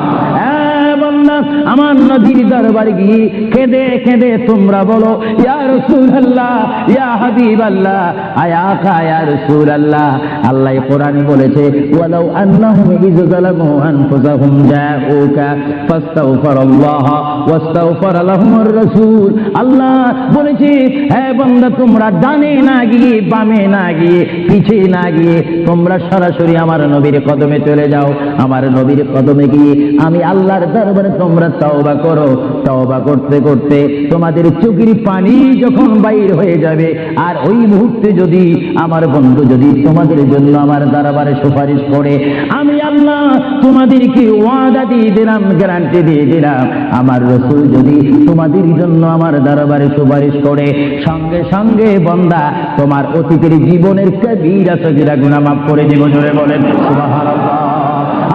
আমার নবীর দরবারে গিয়ে কেঁদে কেঁদে তোমরা বলো, ইয়া রাসূলুল্লাহ, ইয়া হাবিবাল্লাহ, আয়াকা ইয়া রাসূলুল্লাহ। আল্লাহ কোরআনে বলেছে, ওয়ালাউ আন্নাহুম ইয যালামু আনফুসাহুম জাউকা ফাস্তাগফিরুল্লাহ ওয়াস্তাগফার লাহুমুর রাসূল। আল্লাহ বলেছে, হে বান্দা, তোমরা ডানে না গিয়ে, বামে না গিয়ে, পিছে না গিয়ে তোমরা সরাসরি আমার নবীর কদমে চলে যাও। আমার নবীর কদমে গিয়ে আমি আল্লাহর দরবারে তোমরা তওবা করো। তওবা করতে করতে তোমাদের চোখের পানি যখন বাইর হয়ে যাবে, আর ওই মুহূর্তে যদি আমার বন্ধু যদি তোমাদের জন্য আমার দরবারে সুপারিশ করে, আমি আল্লাহ তোমাদেরকে ওয়াদা দিয়ে দিলাম, গ্যারান্টি দিয়ে দিলাম, আমার রাসূল যদি তোমাদের জন্য আমার দরবারে সুপারিশ করে, সঙ্গে সঙ্গে বান্দা তোমার অতীতের জীবনের কবিরা সগীরা গুনাহ মাফ করে দিব। জোরে বলেন সুবহানাল্লাহ।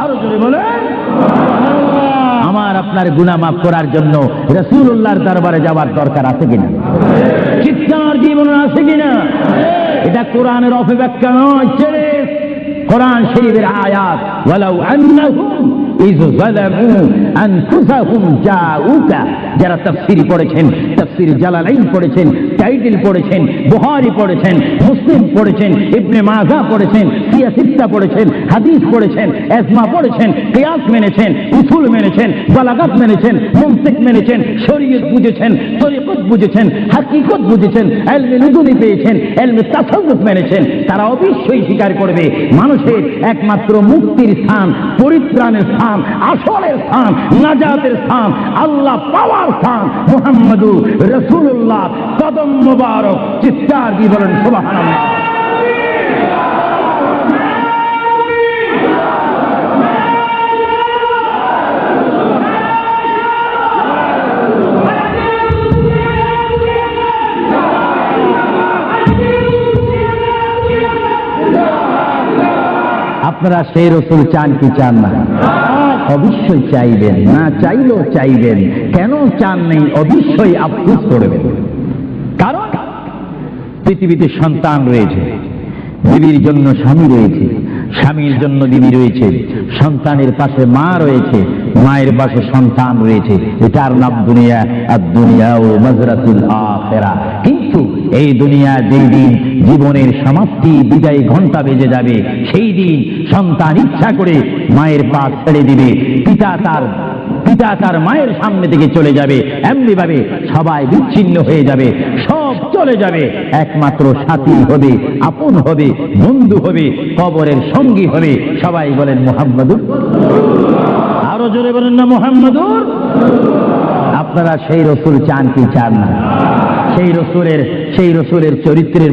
আরো জোরে বলেন। আমার আপনার গুনাহ মাফ করার জন্য রাসূলুল্লাহর দরবারে যাওয়ার দরকার আছে কিনা? চিৎকার জীবনে আছে কিনা? এটা কোরআনের অপব্যাখ্যা নয়, ছেড়ে কোরআন শরীফের আয়াত। ওয়ালাউ আন্নাহুম ইয যালামু আনফুসাহুম জাউকা। যারা তাফসীর পড়েছেন, তাফসীর জালালাইন পড়েছেন, টাইটেল পড়েছেন, বুখারী পড়েছেন, মুসলিম পড়েছেন, ইবনে মাজাহ পড়েছেন, সিয়াসিত্তা পড়েছেন, হাদিস পড়েছেন, ইজমা পড়েছেন, কিয়াস মেনেছেন, উসুল মেনেছেন, বালাগাত মেনেছেন, মুনতিক মেনেছেন, শরীয়ত বুঝেছেন, তরিকত বুঝেছেন, হাকিকত বুঝেছেন, ইলমে লুদুনি পেয়েছেন, ইলমে তাসাউফ মেনেছেন, তারা অবশ্যই স্বীকার করবে মানুষের একমাত্র মুক্তির স্থান, পরিত্রাণের স্থান, আসলের স্থান, নাজাতের স্থান, আল্লাহ পাওয়ার স্থান মুহাম্মদুর রাসূলুল্লাহ কদম মুবারক। চিৎকার দিয়ে বলেন সুবহানাল্লাহ। আপনারা সেই রাসূল চান কি চান না? অবশ্যই চাইবেন, না চাইলেও চাইবেন। কেন চান নেই? অবশ্যই আফসোস করবেন। কারণ পৃথিবীতে সন্তান রয়েছে, বিবির জন্য স্বামী রয়েছে, স্বামীর জন্য বিবি রয়েছে, সন্তানের পাশে মা রয়েছে, মায়ের পাশে সন্তান রয়েছে। এটার নাম দুনিয়া। আর দুনিয়া ও মাজরাতুল আখিরা। কিন্তু এই দুনিয়া যেই দিন জীবনের সমাপ্তি, বিদায় ঘন্টা বেজে যাবে, সেই দিন সন্তান ইচ্ছা করে মায়ের পা ছেড়ে দিবে, পিতা তার মায়ের সামনে থেকে চলে যাবে। এমনি ভাবে সবাই বিচ্ছিন্ন হয়ে যাবে, সব চলে যাবে। একমাত্র সাথী হবে, আপন হবে, বন্ধু হবে, কবরের সঙ্গী হবে। সবাই বলেন মুহাম্মাদুর। আরো জোরে বলেন না মুহাম্মাদুর। আপনারা সেই রাসূল চান কি চান না? সেই রাসূলের চরিত্রের